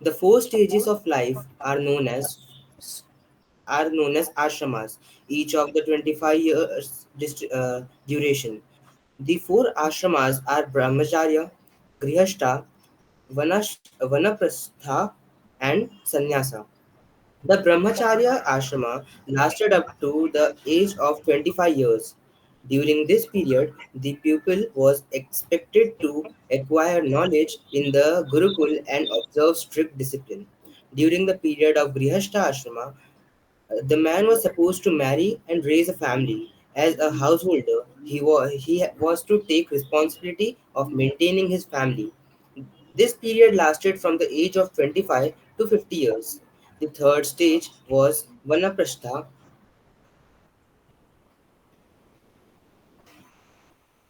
The 4 stages of life are known as ashramas, each of the 25 years duration. The 4 ashramas are brahmacharya, grihastha, vanaprastha, and sannyasa. The brahmacharya ashrama lasted up to the age of 25 years. During this period, the pupil was expected to acquire knowledge in the Gurukul and observe strict discipline. During the period of Grihastha ashrama, the man was supposed to marry and raise a family. As a householder, he was to take responsibility of maintaining his family. This period lasted from the age of 25 to 50 years. The third stage was Vanaprastha.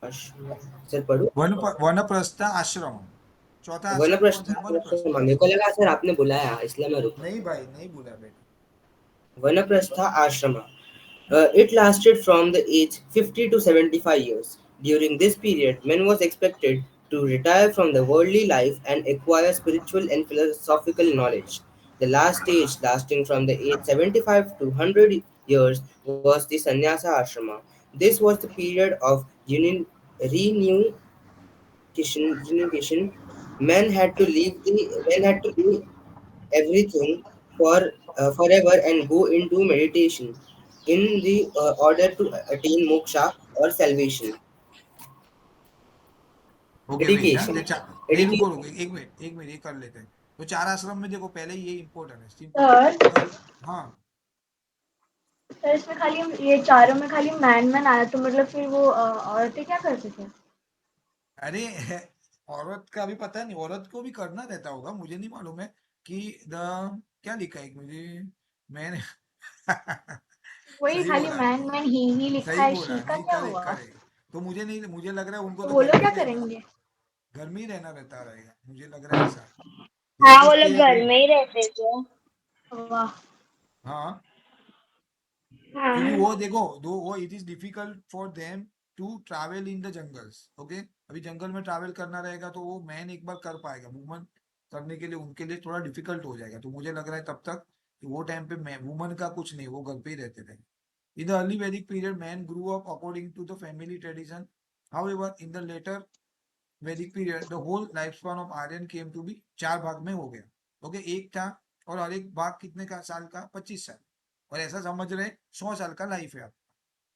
Sir पढ़ो। वनप्रस्थ आश्रम। चौथा आश्रम कौन सा वनप्रस्थ है? वनप्रस्थ। आश्रम, मेरे को लगा सर आपने बुलाया इसलिए मैं रुका। नहीं भाई, नहीं बोला बेटा। Vanaprastha Ashrama. It lasted from the age 50 to 75 years. During this period, men was expected to retire from the worldly life and acquire spiritual and philosophical knowledge. The last stage, lasting from the age 75 to 100 years, was the Sannyasa Ashrama. This was the period of renunciation. Men had to leave everything forever and go into meditation in the order to attain moksha or salvation. Okay wait, हाँ Dedication. नहीं रुको रुको, Dedication. एक minute एक minute, ये कर लेते हैं। तो 4 आश्रम में देखो, पहले ये इंपॉर्टेंट है, सिंपल। सर हाँ, सर इसमें खाली ये चारों में खाली मैन आया, तो मतलब फिर वो औरतें क्या करते थे? अरे औरत का भी पता नहीं, औरत को भी करना रहता होगा, मुझे नहीं मालूम है कि द क्या लिखा है, मुझे मैंने वही सही खाली बोला, मैन ही लिखा सही है, बोला, शी का नहीं क्या करे हुआ? करे। तो मुझे नहीं, मुझे लग रहा है उनको तो तो वो घर लोग में क्या ही रहना, करेंगे? घर में ही रहना रहता रहेगा, मुझे लग रहा है ऐसा। जैसे हाँ, वो कुछ लोग के घर में ही रहते थे। वाह। हाँ, क्योंकि हाँ। वो देखो दो, वो it is difficult for them to travel in the jungles. Okay, अभी जंगल में ट्रैवल करना रहेगा, तो वो मैन एक बार कर पाएगा, वुमन करने के लिए उनके लिए थोड़ा डिफिकल्ट हो जाएगा। तो मुझे लग रहा है तब तक कि वो टाइम पे वुमन का कुछ नहीं, वो घर पे ही रहते थे। इन द अर्ली वैदिक period man grew up according to the family tradition. However in the later वैदिक period the whole life span of Aryan came to be 4 भाग में हो गया। ओके, एक था, और हर एक भाग कितने का साल का? 25 साल। और ऐसा समझ रहे 100 साल का लाइफ है आपका,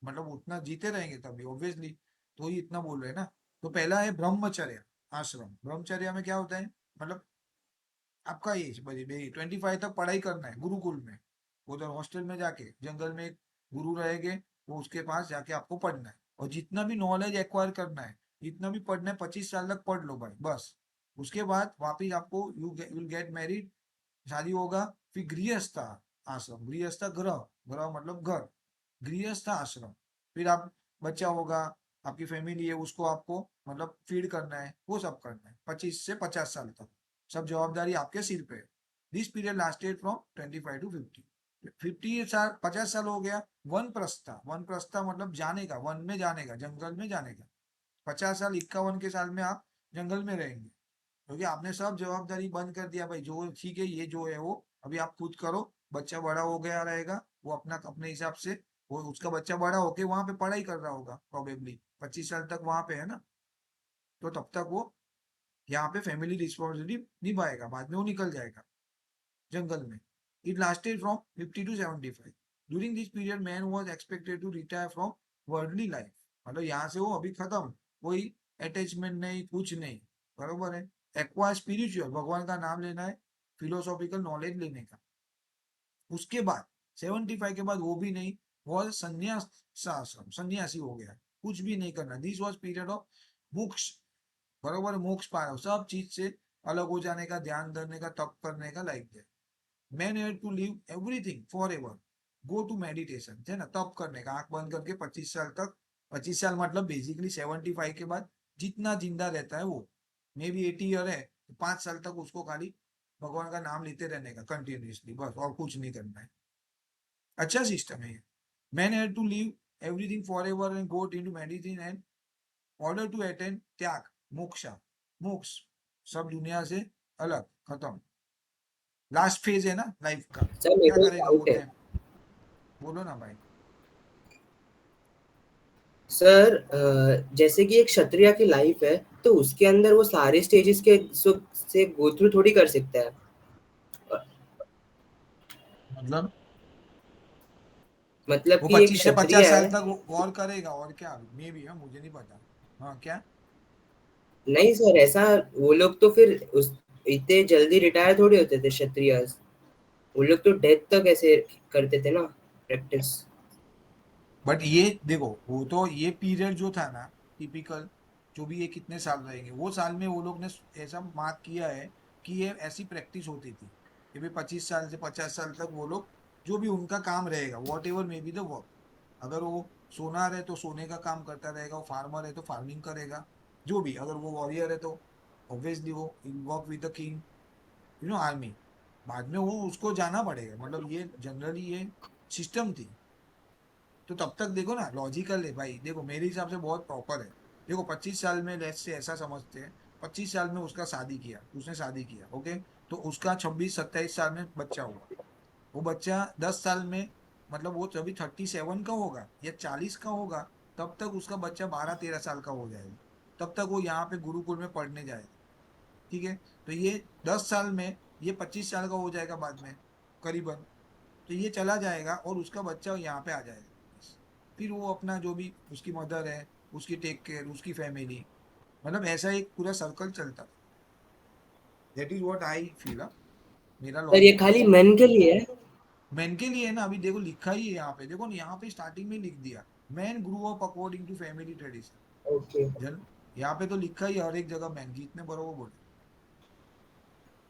मतलब उतना जीते रहेंगे तभी ऑब्वियसली, तो ही इतना बोल रहे हैं ना। तो पहला है ब्रह्मचर्य आश्रम। ब्रह्मचर्य में क्या होता है, मतलब आपका एज भाई 25 तक पढ़ाई करना है गुरुकुल में, उधर हॉस्टल में जाके जंगल में एक गुरु रहेंगे, वो उसके पास जाके आपको पढ़ना है, और जितना भी नॉलेज एक्वायर करना है, जितना भी पढ़ना है 25 साल तक पढ़ लो भाई बस। उसके बाद वापिस आपको यू विल गेट मैरिड, शादी होगा। फिर गृहस्थ आश्रम, गृहस्थ ग्रह, ग्रह मतलब घर, गृहस्थ आश्रम। फिर आप बच्चा होगा, आपकी फैमिली है, उसको आपको मतलब फीड करना है, वो सब करना है 25 से 50 साल तक, सब जवाबदारी आपके सिर पे है। This period lasted from 25 to 50। 50 साल 50 साल हो गया वन प्रस्था। वन प्रस्था मतलब जाने का, वन में जाने का, जंगल में जाने का। 50 साल 51 के साल में आप जंगल में रहेंगे, क्योंकि आपने सब जवाबदारी बंद कर दिया भाई, जो ठीक है ये जो है वो अभी आप खुद करो। बच्चा बड़ा हो गया रहेगा, वो अपना अपने हिसाब से, वो उसका बच्चा बड़ा होके वहां पे पढ़ाई कर रहा होगा प्रोबेबली, 25 साल तक वहां पे है ना, तो तब तक वो यहाँ पे फैमिली रिस्पॉन्सिबिलिटी निभाएगा, बाद में वो निकल जाएगा जंगल में। It lasted from 50 to 75। During this period man was expected to retire from worldly life, मतलब यहाँ से वो अभी खत्म, कोई अटैचमेंट नहीं, कुछ नहीं, बरोबर है। एक्वा स्पिरिचुअल, भगवान का नाम लेना है, फिलोसॉफिकल नॉलेज लेने का। उसके बाद 75 के बाद वो भी नहीं, वो संन्यास आश्रम, सन्यासी हो गया, कुछ भी नहीं करना। दिस वॉज पीरियड ऑफ मोक्ष, बरोबर, मोक्ष पाया, सब चीज से अलग हो जाने का, ध्यान धरने का, तप करने का, like that. Man had to leave everything for ever, go to meditation, है ना, तप करने का, आंख बंद करके 25 साल तक। 25 साल मतलब बेसिकली 75 के बाद जितना जिंदा रहता है वो, मे बी 80 ईयर है तो 5 साल तक उसको खाली भगवान का नाम लेते रहने का कंटिन्यूसली, बस, और कुछ नहीं करना है। अच्छा सिस्टम है ये। Man had to leave everything for ever and go in to meditation and order to attain tyag, moksha, मोक्ष, सब दुनिया से अलग, खत्म, लास्ट फेज है ना लाइफ का। सर मेरे क्या को एक करेगा वो डाउट है। टाइम, बोलो ना भाई। सर जैसे कि एक क्षत्रिय की लाइफ है, तो उसके अंदर वो सारे स्टेजेस के से गो थ्रू थोड़ी कर सकता है। मतलब मतलब वो कि एक 25 से 50 क्षत्रिय साल है। तक वो वॉर करेगा, और क्या, मे भी है, मुझे नहीं पता। हाँ क्या, नहीं सर, ऐसा वो लोग तो फिर उस इतने जल्दी रिटायर थोड़ी होते थे क्षत्रिय। वो लोग तो डेथ तक ऐसे करते थे ना, प्रैक्टिस। बट ये देखो, वो तो ये पीरियड जो था ना, टिपिकल, जो भी ये कितने साल रहेंगे, वो साल में वो लोग ने ऐसा मार्क किया है कि ये ऐसी प्रैक्टिस होती थी कि भाई 25 साल से 50 साल तक वो लोग जो भी उनका काम रहेगा, what ever may be the work, अगर वो सोनार है तो सोने का काम करता रहेगा, वो फार्मर है तो फार्मिंग करेगा, जो भी, अगर वो वॉरियर है तो ऑब्वियसली वो work with the king, army. बाद में वो उसको जाना पड़ेगा, मतलब ये जनरली ये सिस्टम थी। तो तब तक देखो ना, लॉजिकल है भाई, देखो मेरे हिसाब से बहुत प्रॉपर है। देखो 25 साल में लेट्स से ऐसा समझते हैं, 25 साल में उसका शादी किया, उसने शादी किया, ओके, तो उसका 26 27 साल में बच्चा हुआ। वो बच्चा 10 साल में, मतलब वो जब 37 का होगा या 40 का होगा, तब तक उसका बच्चा 12 13 साल का हो जाएगा, तब तक वो यहाँ पे गुरुकुल में पढ़ने जाएगा, ठीक है। तो ये 10 साल में ये 25 साल का हो जाएगा बाद में करीबन, तो ये चला जाएगा और उसका बच्चा यहाँ पे आ जाएगा। फिर वो अपना जो भी उसकी मदर है, उसकी टेक केयर, उसकी फैमिली, मतलब ऐसा एक पूरा सर्कल चलता। That is what I feel, मेरा सर ये लॉजिक खाली ये है। मेन के लिए है। मैन के लिए है ना, अभी देखो लिखा ही है यहाँ पे, देखो ना यहाँ पे स्टार्टिंग में लिख दिया, man grew up according to family tradition. Okay. जन यहाँ पे तो लिखा ही है हर एक जगह, मैन जितने बरोबर बोले,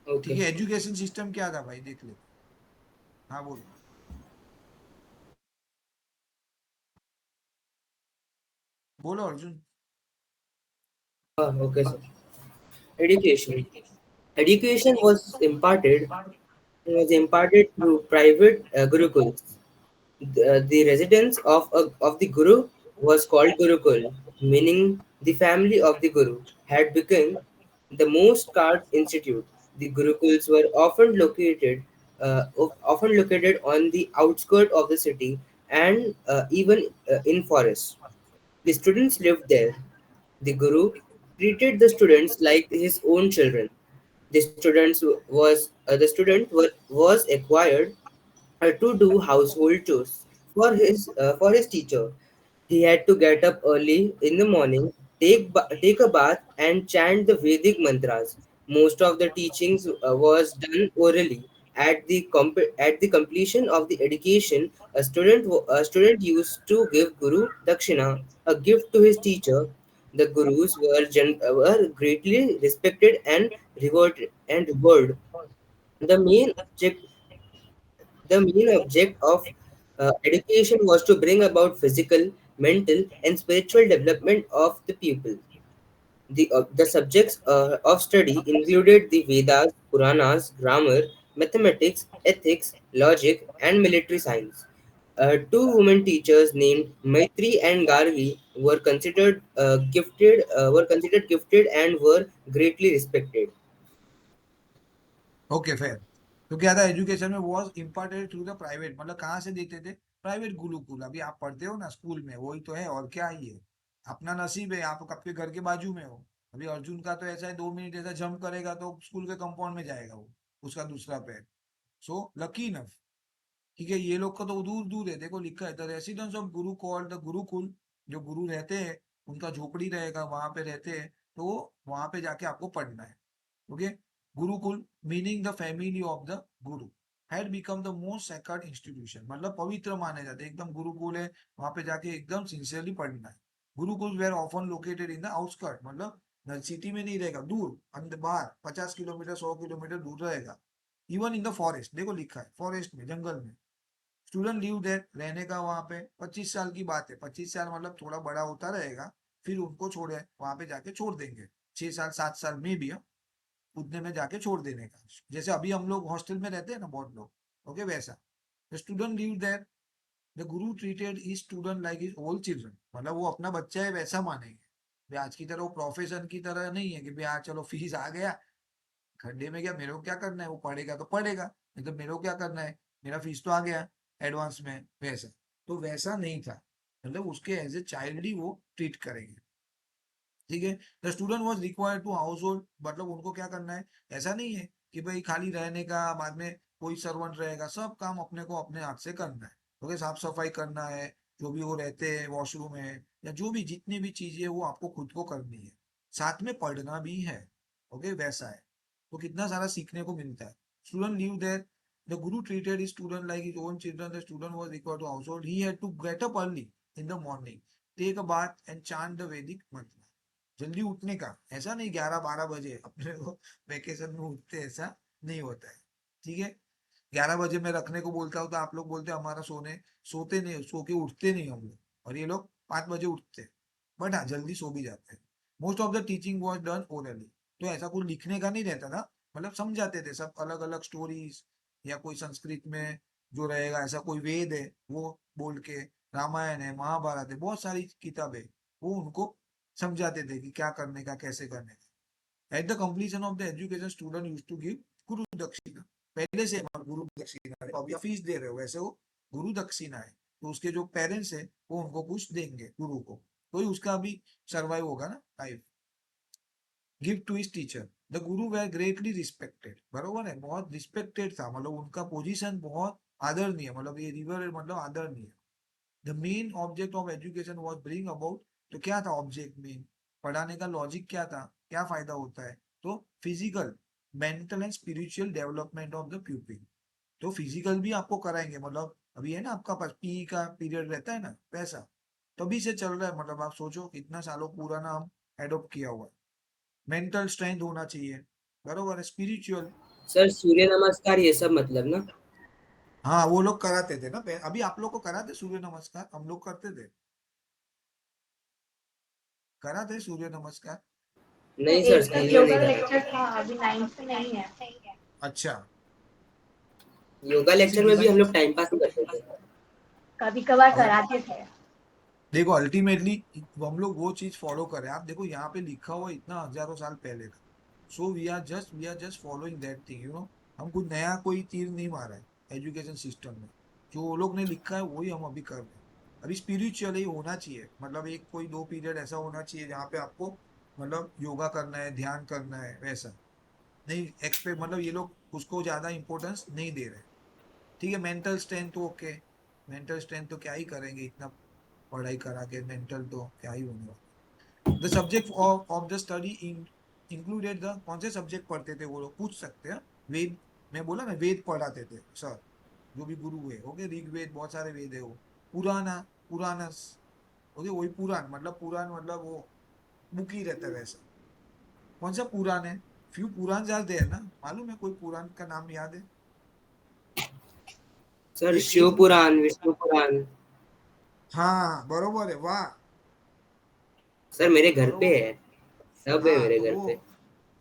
ठीक ओके। है। एजुकेशन सिस्टम क्या था भाई, देख लेते। हाँ बोलो, बोलो अर्जुन। हाँ okay sir. Education, education was imparted through private gurukuls. The residence of the guru was called gurukul, meaning the family of the guru had become the most card institute. The gurukuls were often located on the outskirts of the city and even in forests. The students lived there. The guru treated the students like his own children. The student was acquired to do household chores for his teacher. He had to get up early in the morning, take a bath, and chant the Vedic mantras. Most of the teachings was done orally. At the completion of the education, a student used to give Guru Dakshina, a gift to his teacher. The gurus were greatly respected and revered. The main object the main object of education was to bring about physical, mental, and spiritual development of the pupil. The subjects of study included the Vedas, Puranas, grammar, mathematics, ethics, logic, and military science. Two women teachers named Maitri and Gargi were considered gifted and were greatly respected. Okay fair. तो क्या था, education में was imparted through the private, मतलब कहाँ से देते थे, private Gurukul. अभी आप पढ़ते हो ना स्कूल में, वही तो है, और क्या ही है। अपना नसीब है, आप आपके घर के बाजू में हो। अभी अर्जुन का तो ऐसा है, 2 मिनट ऐसा जंप करेगा तो स्कूल के कंपाउंड में जाएगा वो, उसका दूसरा पैर। So lucky enough. ठीक है, ये लोग का तो दूर दूर है, देखो लिखा है the residence of Guru called the Gurukul. जो गुरु रहते हैं उनका झोपड़ी रहेगा, वहां पे रहते हैं, तो वहां पे जाके आपको पढ़ना है। Okay, gurukul meaning the family of the guru had become the most sacred institution, मतलब पवित्र माने जाते, एकदम गुरुकुल है, वहां पे जाके एकदम सिंसियरली पढ़ना है। Gurukul were often located in the outskirt, मतलब सिटी में नहीं रहेगा, दूर अंदर बाहर 50 किलोमीटर 100 किलोमीटर दूर रहेगा। इवन इन द फॉरेस्ट, देखो लिखा है फॉरेस्ट में, जंगल में। स्टूडेंट लिव देयर, रहने का वहां पे 25 साल की बात है, 25 साल मतलब थोड़ा बड़ा होता रहेगा, फिर उनको छोड़े वहां पे जाके छोड़ देंगे, 6 साल 7 साल में भी उतने में जाके छोड़ देने का। जैसे अभी हम लोग हॉस्टल में रहते हैं ना बहुत लोग, ओके वैसा। The student live there, the guru treated his student like his old children, मतलब वो अपना बच्चा है वैसा मानेंगे। भाई आज की तरह वो प्रोफेशन की तरह नहीं है कि भाई आज चलो फीस आ गया, खड्डे में गया, मेरे को क्या करना है, वो पढ़ेगा तो पढ़ेगा, नहीं तो मेरे को क्या करना है, मेरा फीस तो आ गया एडवांस में, वैसा। तो वैसा नहीं था, मतलब उसके एज ए चाइल्ड ही वो ट्रीट करेंगे। ठीक है, the student was required to household, मतलब उनको क्या करना है, ऐसा नहीं है कि भाई खाली रहने का, बाद में कोई सर्वेंट रहेगा, सब काम अपने को अपने हाथ से करना है। ओके, साफ सफाई करना है, जो भी वो रहते हैं वॉशरूम है या जो भी जितनी भी चीजें वो आपको खुद को करनी है, साथ में पढ़ना भी है। ओके वैसा है, तो कितना सारा सीखने को मिलता है। Student leave there, the guru treated his student like his own children, the student was required to household, he had to get up early in the morning, take a bath and chant the Vedic mantra. जल्दी उठने का, ऐसा नहीं 11-12 बजे अपने को vacation में उठते, ऐसा नहीं होता है। ठीक है, 11 बजे मैं रखने को बोलता हूँ तो आप लोग बोलते हैं हमारा सोते नहीं, सो के उठते नहीं हम लोग, और ये लोग 5 बजे उठते हैं, बट हाँ जल्दी सो भी जाते हैं। Most of the teaching was done orally, तो ऐसा कुछ लिखने का नहीं रहता था, मतलब समझाते थे सब अलग अलग स्टोरीज, या कोई संस्कृत में जो रहेगा, ऐसा कोई वेद है वो बोल के, रामायण है महाभारत है, बहुत सारी किताबें, वो उनको समझाते थे कि क्या करने का कैसे करने का। At the completion of the education student use to give guru dakshina, पहले से गुरु दक्षिणा है, अभी फीस दे रहे हो वैसे वो गुरु दक्षिणा है, तो उसके जो पेरेंट्स है वो उनको कुछ देंगे गुरु को, तो ही उसका अभी सर्वाइव होगा ना life. Give to his teacher, the guru were greatly respected, बरोबर है, बहुत रिस्पेक्टेड था, मतलब उनका पोजीशन बहुत आदरणीय, मतलब ये रिवर मतलब आदरणीय। The main object of education was bring about, तो क्या था ऑब्जेक्ट मेन, पढ़ाने का लॉजिक क्या था, क्या फायदा होता है, तो physical mental and spiritual development of the प्यूपिल। तो फिजिकल भी आपको कराएंगे, मतलब अभी है ना आपका पास पी का पीरियड रहता है ना वैसा, तभी से चल रहा है, मतलब आप सोचो कितना सालों पुराना हम एडोप्ट किया हुआ है। मेंटल स्ट्रेंथ होना चाहिए, बरोबर है, स्पिरिचुअल। सर सूर्य नमस्कार ये सब मतलब ना? हाँ वो लोग कराते थे ना अभी आप लोग को कराते सूर्य नमस्कार, हम लोग करते थे, कराते सूर्य नमस्कार। नहीं सर, एट स्कूल तक में नहीं योगा करा। लेक्चर था, अभी 9th से नहीं है। अच्छा, योगा सी लेक्चर में भी हम डिजाइन, लोग टाइम पास ही करते थे। कभी कभार अब कराते थे। देखो अल्टीमेटली हम लोग वो चीज फॉलो करें, आप देखो यहाँ पे लिखा हुआ इतना हजारों साल पहले का, so we are just following that thing, हम कुछ नया कोई तीर नहीं मारा है एजुकेशन सिस्टम में, जो वो लोग ने लिखा है वही हम अभी कर रहे हैं। अभी स्पिरिचुअल ही होना चाहिए, मतलब एक कोई 2 पीरियड ऐसा होना चाहिए जहाँ पे आपको मतलब योगा करना है, ध्यान करना है, वैसा नहीं एक्सपेक्ट, मतलब ये लोग उसको ज्यादा इंपॉर्टेंस नहीं दे रहे। ठीक है, mental strength okay, mental strength तो क्या ही करेंगे, इतना पढ़ाई करा के मेंटल तो क्या ही होने वाला। The subject of the study included the, कौन से सब्जेक्ट पढ़ते थे वो लोग, पूछ सकते हैं। वेद, मैं बोला ना वेद पढ़ाते थे सर, जो भी गुरु है, ओके, ऋग्वेद, बहुत सारे वेद है वो, पुराना, पुराणस, ओके, वही पुराण मतलब, पुराण मतलब वो बुक ही रहता है वैसा। कौन सा पुराण है, फ्यू पुराण याद है ना, मालूम है कोई पुराण का नाम याद है? सर शिव एक पुराण, विष्णु पुराण। हाँ बरोबर है, वाह, सर मेरे घर पे बरोबर। है, सब है हाँ मेरे तो घर वो पे।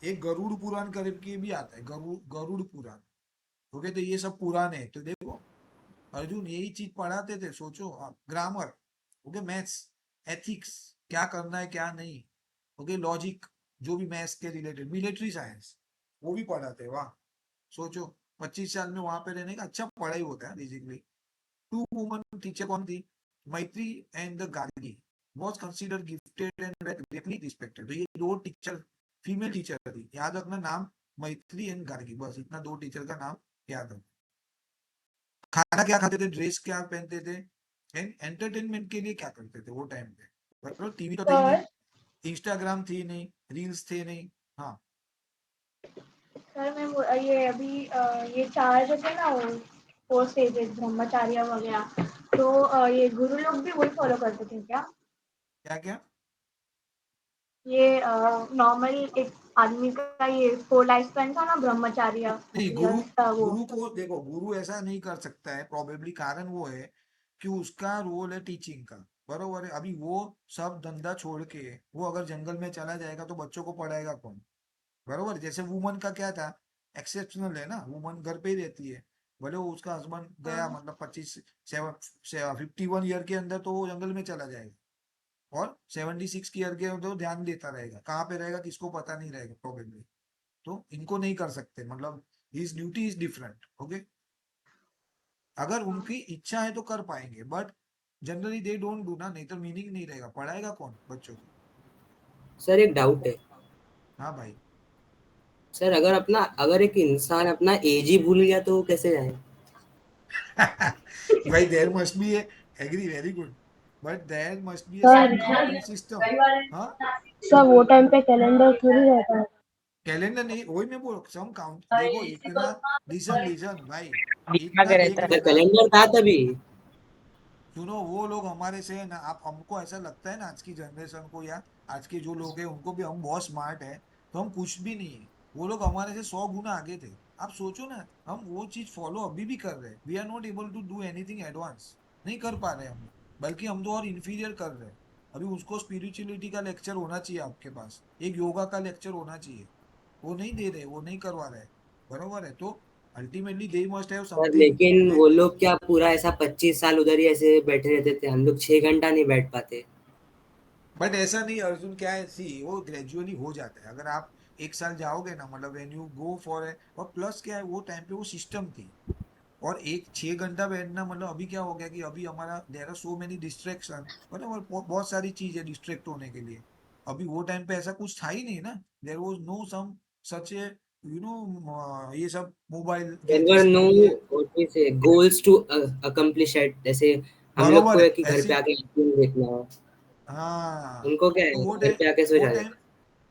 एक गरुड़ पुराण करके भी आता है, गरुड़ पुराण, ओके, तो ये सब पुराण है। तो देखो अर्जुन यही चीज पढ़ाते थे, सोचो आप, ग्रामर, ओके, मैथ्स, एथिक्स, क्या करना है क्या नहीं, ओके, लॉजिक, जो भी मैथ्स के रिलेटेड, मिलिट्री साइंस, वो भी पढ़ाते हैं, वाह। सोचो 25 साल में वहां पे रहने का, अच्छा पढ़ाई होता है बेसिकली। टू वुमन टीचर कौन थी, मैत्री and the Gargi, was consider gifted and greatly respected. तो ये दो टीचर, फीमेल टीचर थी, याद रखना नाम, मैत्री एंड गार्गी, बस इतना दो टीचर का नाम याद रखना। खाना क्या खाते थे, ड्रेस क्या पहनते थे, एंड एंटरटेनमेंट के लिए क्या करते थे वो टाइम पे, मतलब टीवी तो थी नहीं, सर इंस्टाग्राम थी नहीं, रील्स थे नहीं। हाँ सर मैं ये अभी ये 4 जो थे ना वो 4 स्टेजेस ब्रह्मचार्य वगैरह, तो ये गुरु लोग भी वही फॉलो करते थे क्या? क्या क्या, ये नॉर्मल एक आदमी का ये 4 लाइफ स्पैन था ना ब्रह्मचार्य, नहीं गुरु, गृहस्थ वो। गुरु को देखो, गुरु ऐसा नहीं कर सकता है, प्रोबेबली कारण वो है कि उसका रोल है टीचिंग का, बरोबर है। अभी वो सब धंधा छोड़ के वो अगर जंगल में चला जाएगा तो बच्चों को पढ़ाएगा कौन, बरोबर। जैसे वुमन का क्या था, एक्सेप्शनल है ना, वुमन घर पे ही रहती है, भले वो उसका हस्बैंड गया, हाँ मतलब 51 ईयर के अंदर तो वो जंगल में चला जाएगा, और 76 ईयर के अंदर तो ध्यान देता रहेगा, कहाँ पे रहेगा किसको पता नहीं रहेगा प्रोबेबली। तो इनको नहीं कर सकते, मतलब his duty is different, okay. अगर उनकी इच्छा है तो कर पाएंगे, but generally they don't do ना, नहीं तो मीनिंग नहीं रहेगा, पढ़ाएगा कौन बच्चों को। सर एक डाउट है, हाँ भाई। सर अगर एक इंसान अपना एज ही भूल गया तो वो कैसे जाए? भाई there must be a, agree, very good, but there must be a sir some counting system. हाँ, सर वो टाइम पे कैलेंडर थोड़ी रहता है। कैलेंडर नहीं, वही मैं बोल, सम काउंट, देखो इतना, लिसन लिसन भाई, इतना आगे एक रहता है। सर रहना, कैलेंडर था तभी। सुनो वो लोग हमारे से है ना, आप, हमको ऐसा लगता है ना आज की जनरेशन को, या आज के जो लोग हैं उनको भी हम बहुत स्मार्ट है, तो हम कुछ भी नहीं है, वो लोग हमारे से 100 गुना आगे थे। आप सोचो ना, हम वो चीज फॉलो अभी भी कर रहे हैं, we are not able to do anything advance, नहीं कर पा रहे हम, बल्कि हम तो और इंफीरियर कर रहे हैं। अभी उसको स्पिरिचुअलिटी का लेक्चर होना चाहिए आपके पास, एक योगा का लेक्चर होना चाहिए, वो नहीं दे रहे, वो नहीं करवा रहे, बरोबर है। तो ultimately they must have sir something. लेकिन वो लोग क्या पूरा ऐसा 25 साल उधर ही ऐसे बैठे रहते थे, हम लोग 6 घंटा नहीं बैठ पाते। बट ऐसा नहीं अर्जुन, क्या है, सी वो ग्रेजुअली हो जाता है, अगर आप एक साल जाओगे ना, मतलब when you go for a, और प्लस क्या है, वो टाइम पे वो सिस्टम थी, और एक 6 घंटा बैठना, मतलब अभी क्या हो गया कि अभी हमारा there are so many distraction, मतलब बहुत सारी चीज है डिस्ट्रैक्ट होने के लिए। अभी वो टाइम पे ऐसा कुछ था ही नहीं ना, there was no some such a, you know, ये सब mobile there were gadgets no नहीं है, what we say goals to accomplish at, जैसे हम लोग बरोबर को है है कि घर पे ऐसी, आके film देखना है, हाँ। उनको क्या तो है वो घर टाइम, पे आके सो वो जाने टाइम, का।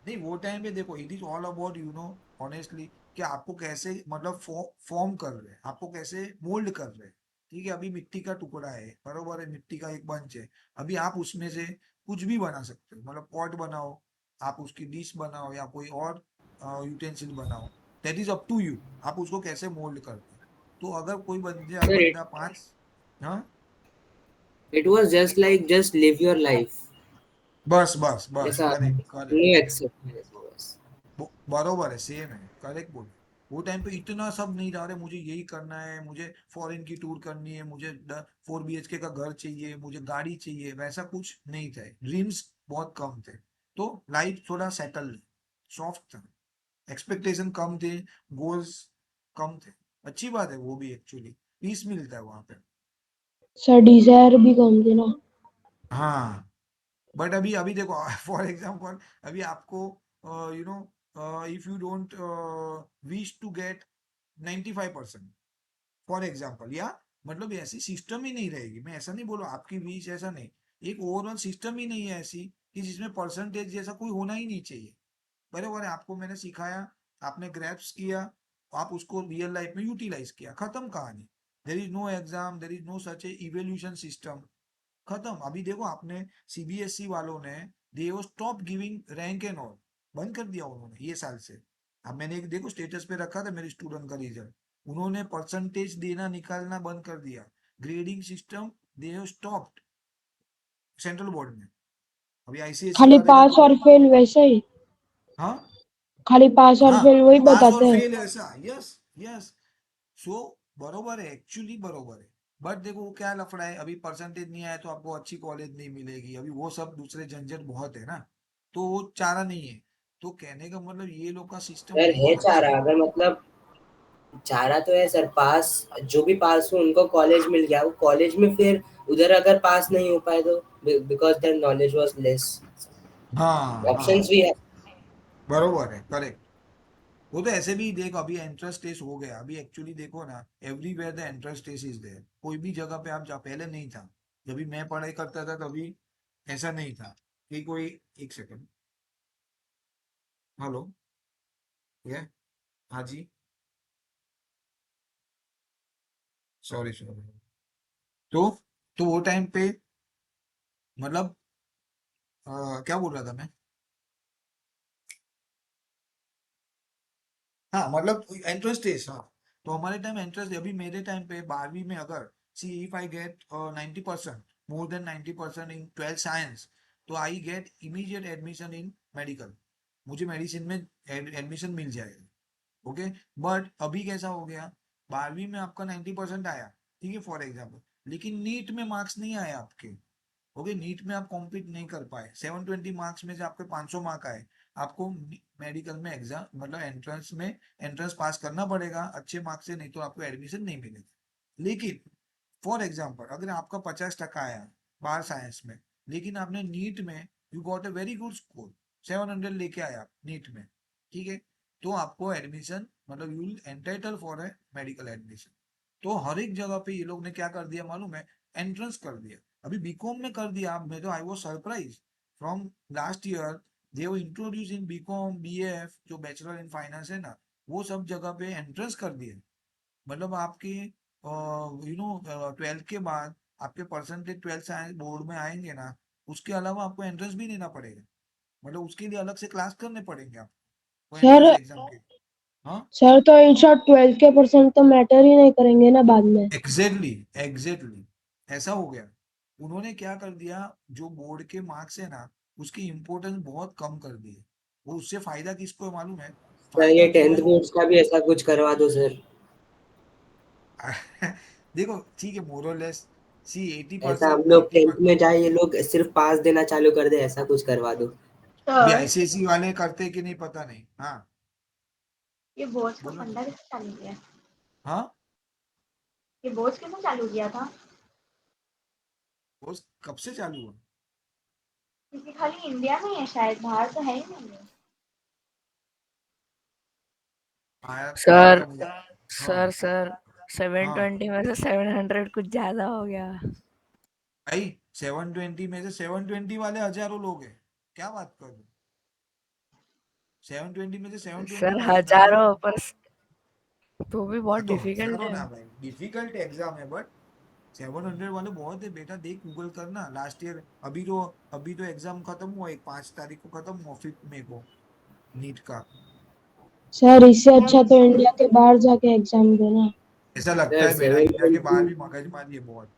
नहीं वो टाइम पे देखो, it is all about, you know, honestly, कि आपको कैसे, मतलब फॉर्म कर रहे हैं, आपको कैसे मोल्ड कर रहे हैं। ठीक है, अभी मिट्टी का टुकड़ा है, बरोबर है, मिट्टी का एक बंच है, अभी आप उसमें से कुछ भी बना सकते हो, मतलब पॉट बनाओ, आप उसकी डिश बनाओ, या कोई और यूटेंसिल बनाओ, that is up to you, आप उसको कैसे मोल्ड करते हैं। तो अगर कोई बंदा सर बंदा पांच, हाँ, it was just like just live your life, बस बस बस, ऐसा करेक्ट करेक्ट, नो एक्सेप्ट बस। बरोबर है, सेम है, करेक्ट बोल। वो टाइम पे इतना सब नहीं रहा, मुझे यही करना है, मुझे फॉरेन की टूर करनी है, मुझे 4 BHK का घर चाहिए, मुझे गाड़ी चाहिए, वैसा कुछ नहीं था, ड्रीम्स बहुत कम थे। तो लाइफ थोड़ा सेटल, सॉफ्ट था, एक्सपेक्टेशन कम थे, गोल्स कम थे, अच्छी बात है वो भी, एक्चुअली पीस मिलता है वहां पे। सर डिजायर भी कम थे ना। हाँ, बट अभी अभी देखो फॉर एग्जाम्पल, अभी आपको, you know, if you don't wish to get 95%, for example, या मतलब ऐसी सिस्टम ही नहीं रहेगी। मैं ऐसा नहीं बोलूँ आपकी बीच ऐसा नहीं, एक ओवरऑल सिस्टम ही नहीं है ऐसी कि जिसमें परसेंटेज जैसा कोई होना ही नहीं चाहिए। बराबर है, आपको मैंने सिखाया, आपने ग्रैप्स किया, आप उसको रियल लाइफ में यूटिलाइज किया, खत्म कहानी। There is no exam, there is no such a evaluation system, खत्म। अभी देखो आपने सीबीएसई वालों ने they stop giving rank and all, बंद कर दिया उन्होंने ये साल से। अब मैंने एक देखो स्टेटस पे रखा था मेरे स्टूडेंट का रिजल्ट, उन्होंने परसेंटेज देना निकालना बंद कर दिया, grading system they have stopped central board में। अभी आईसीएसई खाली करेगा पास तो और फेल वैसे ही, हाँ खाली पास और हाँ, फेल वही पास और बताते हैं। फेल ऐसा, यस यस। सो बरोबर है, एक्चुअली बरोबर है। बट देखो वो क्या लफड़ा है, अभी परसेंटेज नहीं आया तो आपको अच्छी कॉलेज नहीं मिलेगी, अभी वो सब दूसरे झंझट बहुत है ना, तो वो चारा नहीं है। तो कहने का मतलब ये लोग का सिस्टम सर है बहुत चाह अच्छा रहा, है। अगर मतलब चाह रहा तो है सर, पास जो भी पास हो उनको कॉलेज मिल गया, वो कॉलेज में फिर उधर अगर पास नहीं हो पाए तो because their knowledge was less, हाँ हाँ, ऑप्शंस भी है। बरोबर है, करेक्ट। वो तो ऐसे भी देख, अभी एंट्रेंस टेस्ट हो गया, अभी एक्चुअली देखो ना, everywhere the entrance test is there, कोई भी जगह पे आप जा, पहले नहीं था। जब भी मैं पढ़ाई करता था तभी ऐसा नहीं था कि कोई, एक सेकंड, हेलो, ये, हाँ जी, सॉरी सॉरी। तो तो वो टाइम पे मतलब क्या बोल रहा था मैं, हाँ मतलब एंट्रेंस टेस्ट, हाँ। तो हमारे टाइम एंट्रेंस, अभी मेरे टाइम पे 12वीं में अगर, see if I get 90%, more than 90% in 12 science, तो I get immediate admission in medical, मुझे मेडिसिन में एडमिशन मिल जाएगा। ओके, बट अभी कैसा हो गया, 12वीं में आपका 90% आया, ठीक है फॉर एग्जाम्पल, लेकिन नीट में मार्क्स नहीं आए आपके। ओके, नीट में आप कॉम्पीट नहीं कर पाए, 720 मार्क्स में से आपके 500 मार्क आए, आपको मेडिकल में एग्जाम मतलब एंट्रेंस में एंट्रेंस पास करना पड़ेगा अच्छे मार्क्स से, नहीं तो आपको एडमिशन नहीं मिलेगा। लेकिन फॉर एग्जाम्पल अगर आपका 50% आया बाहर साइंस में, लेकिन आपने नीट में you got a very good score, 700 लेके आया नीट में, ठीक है, तो आपको एडमिशन मतलब you will entitle for a medical admission. तो हर एक जगह पे ये लोग ने क्या कर दिया मालूम है, एंट्रेंस कर दिया। अभी बीकॉम में कर दिया, मैं तो I was surprise from last year, they वो इंट्रोड्यूस इन बीकॉम बीएफ जो बैचलर इन फाइनेंस है ना, वो सब जगह पे एंट्रेंस कर दिया। मतलब आपके ट्वेल्थ के बाद आपके परसेंटेज ट्वेल्थ साइंस बोर्ड में आएंगे ना, उसके अलावा आपको एंट्रेंस भी देना पड़ेगा, मतलब उसके लिए अलग से क्लास करने पड़ेंगे आपको सर एंट्रेंस एग्जाम के। हाँ, सर तो इन शॉर्ट 12 के परसेंट तो मैटर ही नहीं करेंगे ना बाद में। एग्जैक्टली एग्जैक्टली, ऐसा हो गया। उन्होंने क्या कर दिया, जो बोर्ड के मार्क्स है ना, उसकी इम्पोर्टेंस बहुत कम कर दी है। वो उससे फायदा किसको है मालूम है, सर ये फायदा जो 10th है बोर्ड्स का भी ऐसा कुछ करवा दो सर, देखो ठीक है, मोरलेस, सी एटी ऐसा हम परसेंट लोग एटी 10th में जाए ये लोग सिर्फ पास देना चालू कर दे, ऐसा कुछ करवा दो। अभी सर आईसीएसई वाले करते कि नहीं पता नहीं, हाँ ये बोर्ड्स का बोलो फंडा किसने चालू किया? हाँ, ये बोर्ड्स किसने चालू किया था? वो कब से चालू हुआ, क्योंकि खाली इंडिया में ही है शायद, बाहर तो है ही नहीं है। बाहर सर का मुझे, सर हाँ सर सेवन हाँ ट्वेंटी में से 700 कुछ ज्यादा हो गया। भाई, 720 में से 720 वाले हजारों लोग हैं, क्या बात कर रहे हो, 720 में से 720 सर वाले ना भाई। हजारों पर तो भी बहुत हाँ तो डिफिकल्ट हजारों है। ना भाई, डिफिकल्ट एग्जाम है, बट 700 वाले बहुत है बेटा, देख गूगल करना लास्ट ईयर, अभी तो एग्जाम खत्म हुआ, एक 5 तारीख को खत्म हुआ, 5 मई को, नीट का। सर इससे अच्छा तो इंडिया के बाहर जाके एग्जाम देना। ऐसा लगता सर है बेटा, इंडिया के 720, बाहर भी मगजमारी है बहुत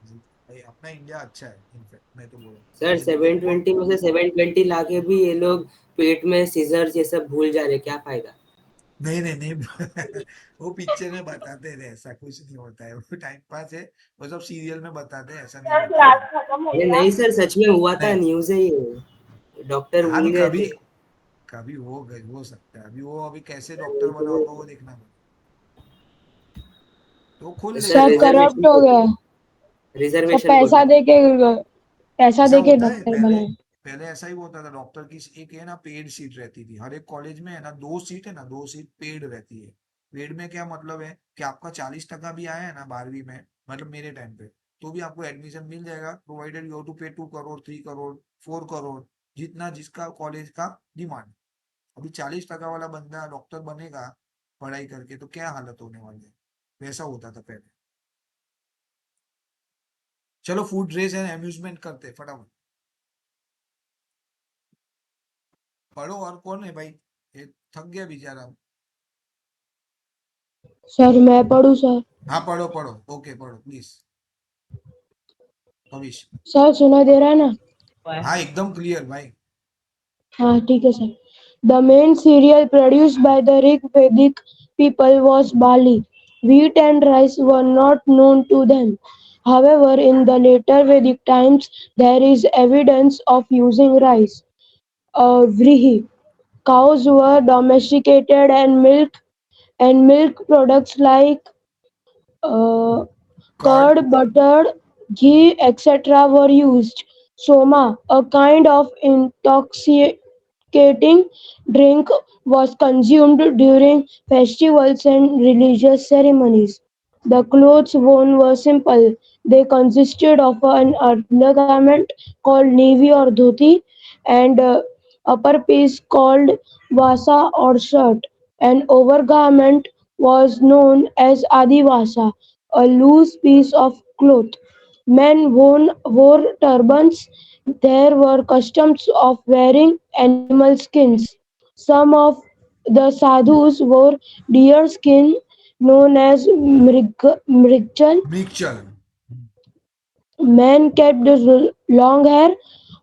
भाई, अपना इंडिया अच्छा है इनफैक्ट, मैं तो बोलूँ सर मुझे दिख रहा है बहुत। 720 में से 720 लाके भी ये लोग पेट में सीजर्स ये सब भूल जा रहे, क्या फायदा। नहीं नहीं नहीं वो पिक्चर में बताते थे, ऐसा कुछ नहीं होता है, वो टाइम पास है, वो सब सीरियल में बताते हैं, ऐसा नहीं सर होता क्लास है। खत्म हो ये गया? नहीं सर, सच में हुआ था, नहीं, न्यूज़ है ये, डॉक्टर हाँ भूल अभी गए कभी थे। कभी हो सकता है, अभी वो अभी कैसे डॉक्टर बना होगा वो देखना पड़ेगा, तो खोल सर लेते सब हैं वो। करप्ट रिजर्वेशन हो कोटा, गया। सब रिजर्वेशन कोटा। पैसा ऐसा दे के होता है डॉक्टर पहले, बनाए। पहले ऐसा ही होता था, डॉक्टर की एक है ना पेड सीट रहती थी, हर एक कॉलेज में है ना 2 सीट है ना, 2 सीट पेड रहती है, पेड में क्या मतलब है कि आपका 40% भी आया है ना 12वीं में, मतलब मेरे टाइम पे, तो भी आपको एडमिशन मिल जाएगा, प्रोवाइडेड यू टू पे 2 करोड़, 3 करोड़, 4 करोड़, जितना जिसका कॉलेज का डिमांड। अभी 40% वाला बंदा डॉक्टर बनेगा पढ़ाई करके तो क्या हालत होने वाली है, वैसा होता था पहले। चलो फूड, ड्रेस एंड अम्यूजमेंट करते फटाफट, पढ़ो। और कौन है भाई, ये थक गया बेचारा। सर मैं पढ़ूं सर? हाँ पढ़ो पढ़ो, ओके पढ़ो प्लीज भविष्य। सर सुना दे रहा है ना? हाँ एकदम क्लियर भाई। हाँ ठीक है sir. The main cereal produced by the Rig Vedic people was barley. Wheat and rice were not known to them. However, in the later Vedic times, there is evidence of using rice. Vrihi. Cows were domesticated and milk products like uh, curd, curd, butter, ghee, etc. were used. Soma, a kind of intoxicating drink, was consumed during festivals and religious ceremonies. The clothes worn were simple. They consisted of an undergarment called nevi or dhoti and upper piece called vasa or shirt. An overgarment was known as adivasa, a loose piece of cloth. Men wore turbans. There were customs of wearing animal skins. Some of the sadhus wore deer skin known as mrigchal. Mixture. Men kept long hair.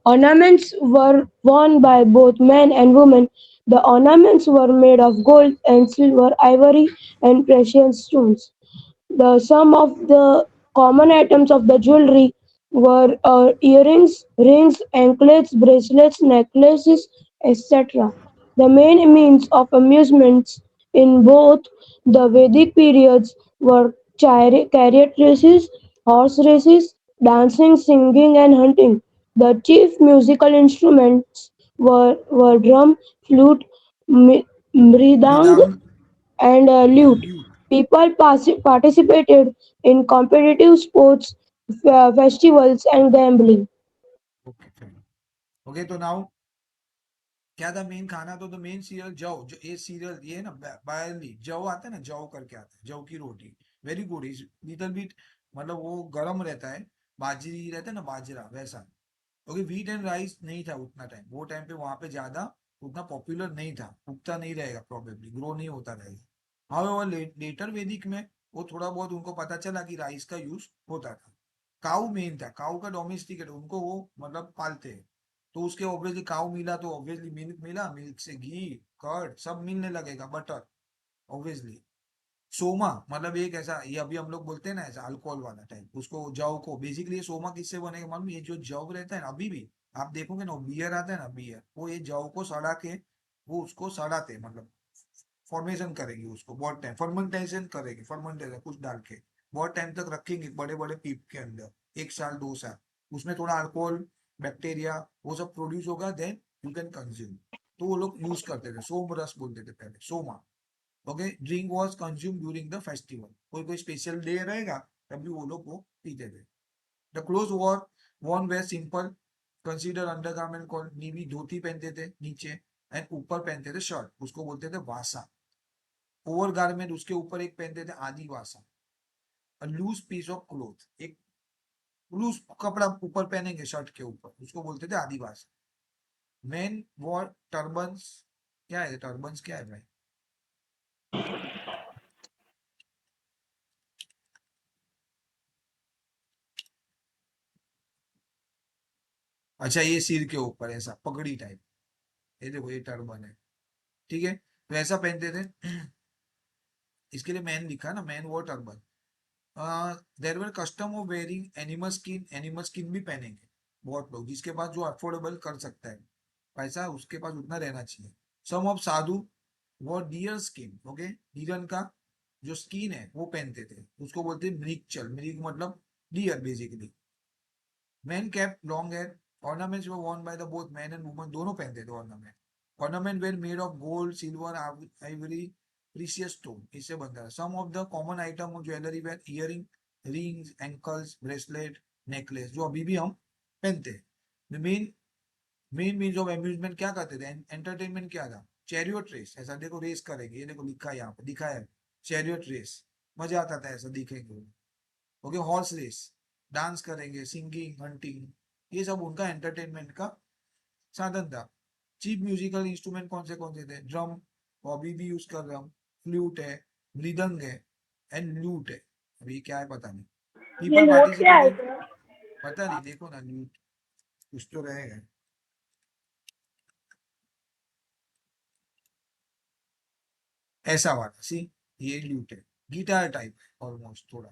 Ornaments were worn by both men and women. The ornaments were made of gold and silver, ivory, and precious stones. Some of the common items of the jewelry were earrings, rings, anklets, bracelets, necklaces, etc. The main means of amusements in both the Vedic periods were chariot races, horse races, dancing, singing, and hunting. The chief musical instruments were drum, flute, mridang, मृदंग, and lute. Lewd. People participated in competitive sports, festivals, and gambling. Okay fine. Okay तो now क्या था main खाना, तो main serial जौ, जो ये serial ये ना बायरली जौ आता है ना, जौ करके आता है, जौ की रोटी, very good is little bit, मतलब वो गर्म रहता है, बाजरी रहता है ना, बाजरा वैसा। ओके व्हीट एंड राइस नहीं था उतना टाइम, वो टाइम पे वहां पे ज्यादा उतना पॉपुलर नहीं था, उगता नहीं रहेगा, प्रोबेबली ग्रो नहीं होता रहेगा। हाँ लेटर वैदिक में वो थोड़ा बहुत उनको पता चला कि राइस का यूज होता था। काऊ मेन था, काऊ का डोमेस्टिकेट, उनको वो मतलब पालते हैं, तो उसके ऑब्वियसली काऊ मिला तो ऑब्वियसली मिल्क मिला, मिल्क से घी, कर्ड सब मिलने लगेगा, बटर ऑब्वियसली। सोमा मतलब एक ऐसा, ये अभी हम लोग बोलते हैं ना ऐसा अल्कोहल वाला टाइप, उसको जव को बेसिकली, ये सोमा किससे बनेगा मालूम, ये जो जव रहता है ना, अभी भी आप देखोगे ना बियर आता है ना, बियर वो ये जव को सड़ा के, वो उसको सड़ाते हैं, मतलब फॉर्मेशन करेंगे उसको बहुत टाइम, फर्मेंटेशन करेंगे, फर्मेंटेशन कुछ डाल के बहुत टाइम तक रखेंगे बड़े बड़े पीप के अंदर, 1 साल 2 साल, उसमें थोड़ा अल्कोहल बैक्टीरिया वो सब प्रोड्यूस होगा, देन यू कैन कंज्यूम। तो वो लोग यूज करते थे, सोम रस बोलते थे पहले, Soma. Okay drink was consume during the festival, कोई कोई स्पेशल डे रहेगा तभी वो लोग वो पीते थे। The clothes wore worn were simple, consider undergarment called nivi, धोती पहनते थे नीचे, एंड ऊपर पहनते थे शर्ट, उसको बोलते थे वासा। ओवर गारमेंट उसके ऊपर एक पहनते थे आदि वासा। अ लूज पीस ऑफ क्लोथ, एक लूज कपड़ा ऊपर पहनेंगे शर्ट के ऊपर, उसको बोलते थे आदिवासी। मेन वॉर टर्बन्स, क्या है टर्बन्स, क्या है भाई? अच्छा ये सिर के ऊपर ऐसा पगड़ी टाइप, ये देखो ये टर्बन है, ठीक है, तो ऐसा पहनते थे। इसके लिए मैन लिखा ना, man wore turban. There were custom of wearing animal skin, animal skin भी पहनेंगे बहुत लोग, जिसके पास जो अफोर्डेबल कर सकता है पैसा, उसके पास उतना रहना चाहिए। सम ऑफ साधु वो डियर स्किन, ओके हिरन का जो स्किन है वो पहनते थे, उसको बोलते हैं मृगचल, मृग मतलब deer basically. Man kept long hair, ornaments were worn by the both men and women, दोनों पहनते थे ornament. Ornament were made of gold, silver, ivory, precious stone, इससे बनता है। Some of the common item of jewellery were earring, rings, ankles, bracelet, necklace, जो अभी भी हम पहनते हैं। Main main means of amusement क्या करते थे, एंटरटेनमेंट क्या था, चैरियट रेस, ऐसा देखो रेस करेंगे, ये देखो लिखा है यहाँ पे, दिखा है चैरियट रेस, मजा आता था ऐसा दिखेंगे। ओके, हॉर्स रेस, डांस करेंगे, सिंगिंग, हंटिंग, ये सब उनका एंटरटेनमेंट का साधन था। चीप म्यूजिकल इंस्ट्रूमेंट कौन से थे, ड्रम, वो अभी भी यूज कर रहा हूँ, फ्लूट है, मृदंग है, एंड लूट है। अभी क्या है पता नहीं। ये पीपल नोट क्या है पार्टिसिपेटिंग, सर? पता नहीं, देखो ना लूट कुछ तो रहेगा, ऐसा वाला सी, ये लूट है, गिटार टाइप है ऑलमोस्ट थोड़ा,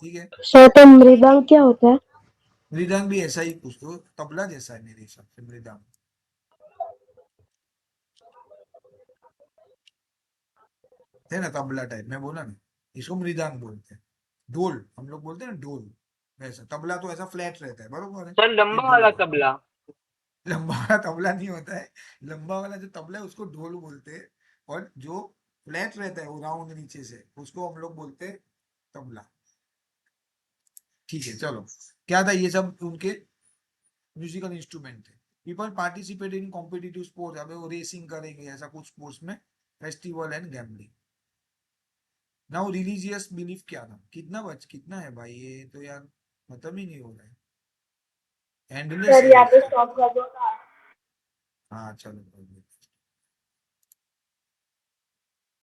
ठीक है। सर तो मृदंग क्या होता है? मृदंग भी ऐसा ही कुछ तो, तबला जैसा है मेरे हिसाब से मृदंग, है ना, तबला टाइप, मैं बोला ना, इसको मृदंग बोलते हैं। ढोल हम लोग बोलते हैं ना, ढोल वैसा, तबला तो ऐसा फ्लैट रहता है, बरोबर है, सर ये लंबा ढोल वाला है। तबला। लंबा वाला तबला नहीं होता है, लंबा वाला जो तबला है उसको ढोल बोलते हैं, और जो फ्लैट रहता है वो राउंड नीचे से, उसको हम लोग बोलते हैं तबला। ठीक है, चलो, क्या था, ये सब उनके म्यूजिकल इंस्ट्रूमेंट थे। People participate in competitive sports, अबे वो रेसिंग करेंगे ऐसा कुछ स्पोर्ट्स में, festival and gambling. Now religious belief क्या था, कितना है भाई, ये तो यार खत्म ही नहीं हो रहा है, एंडलेस सर है यहाँ पे ये। स्टॉप कर दो ना। हाँ चलो।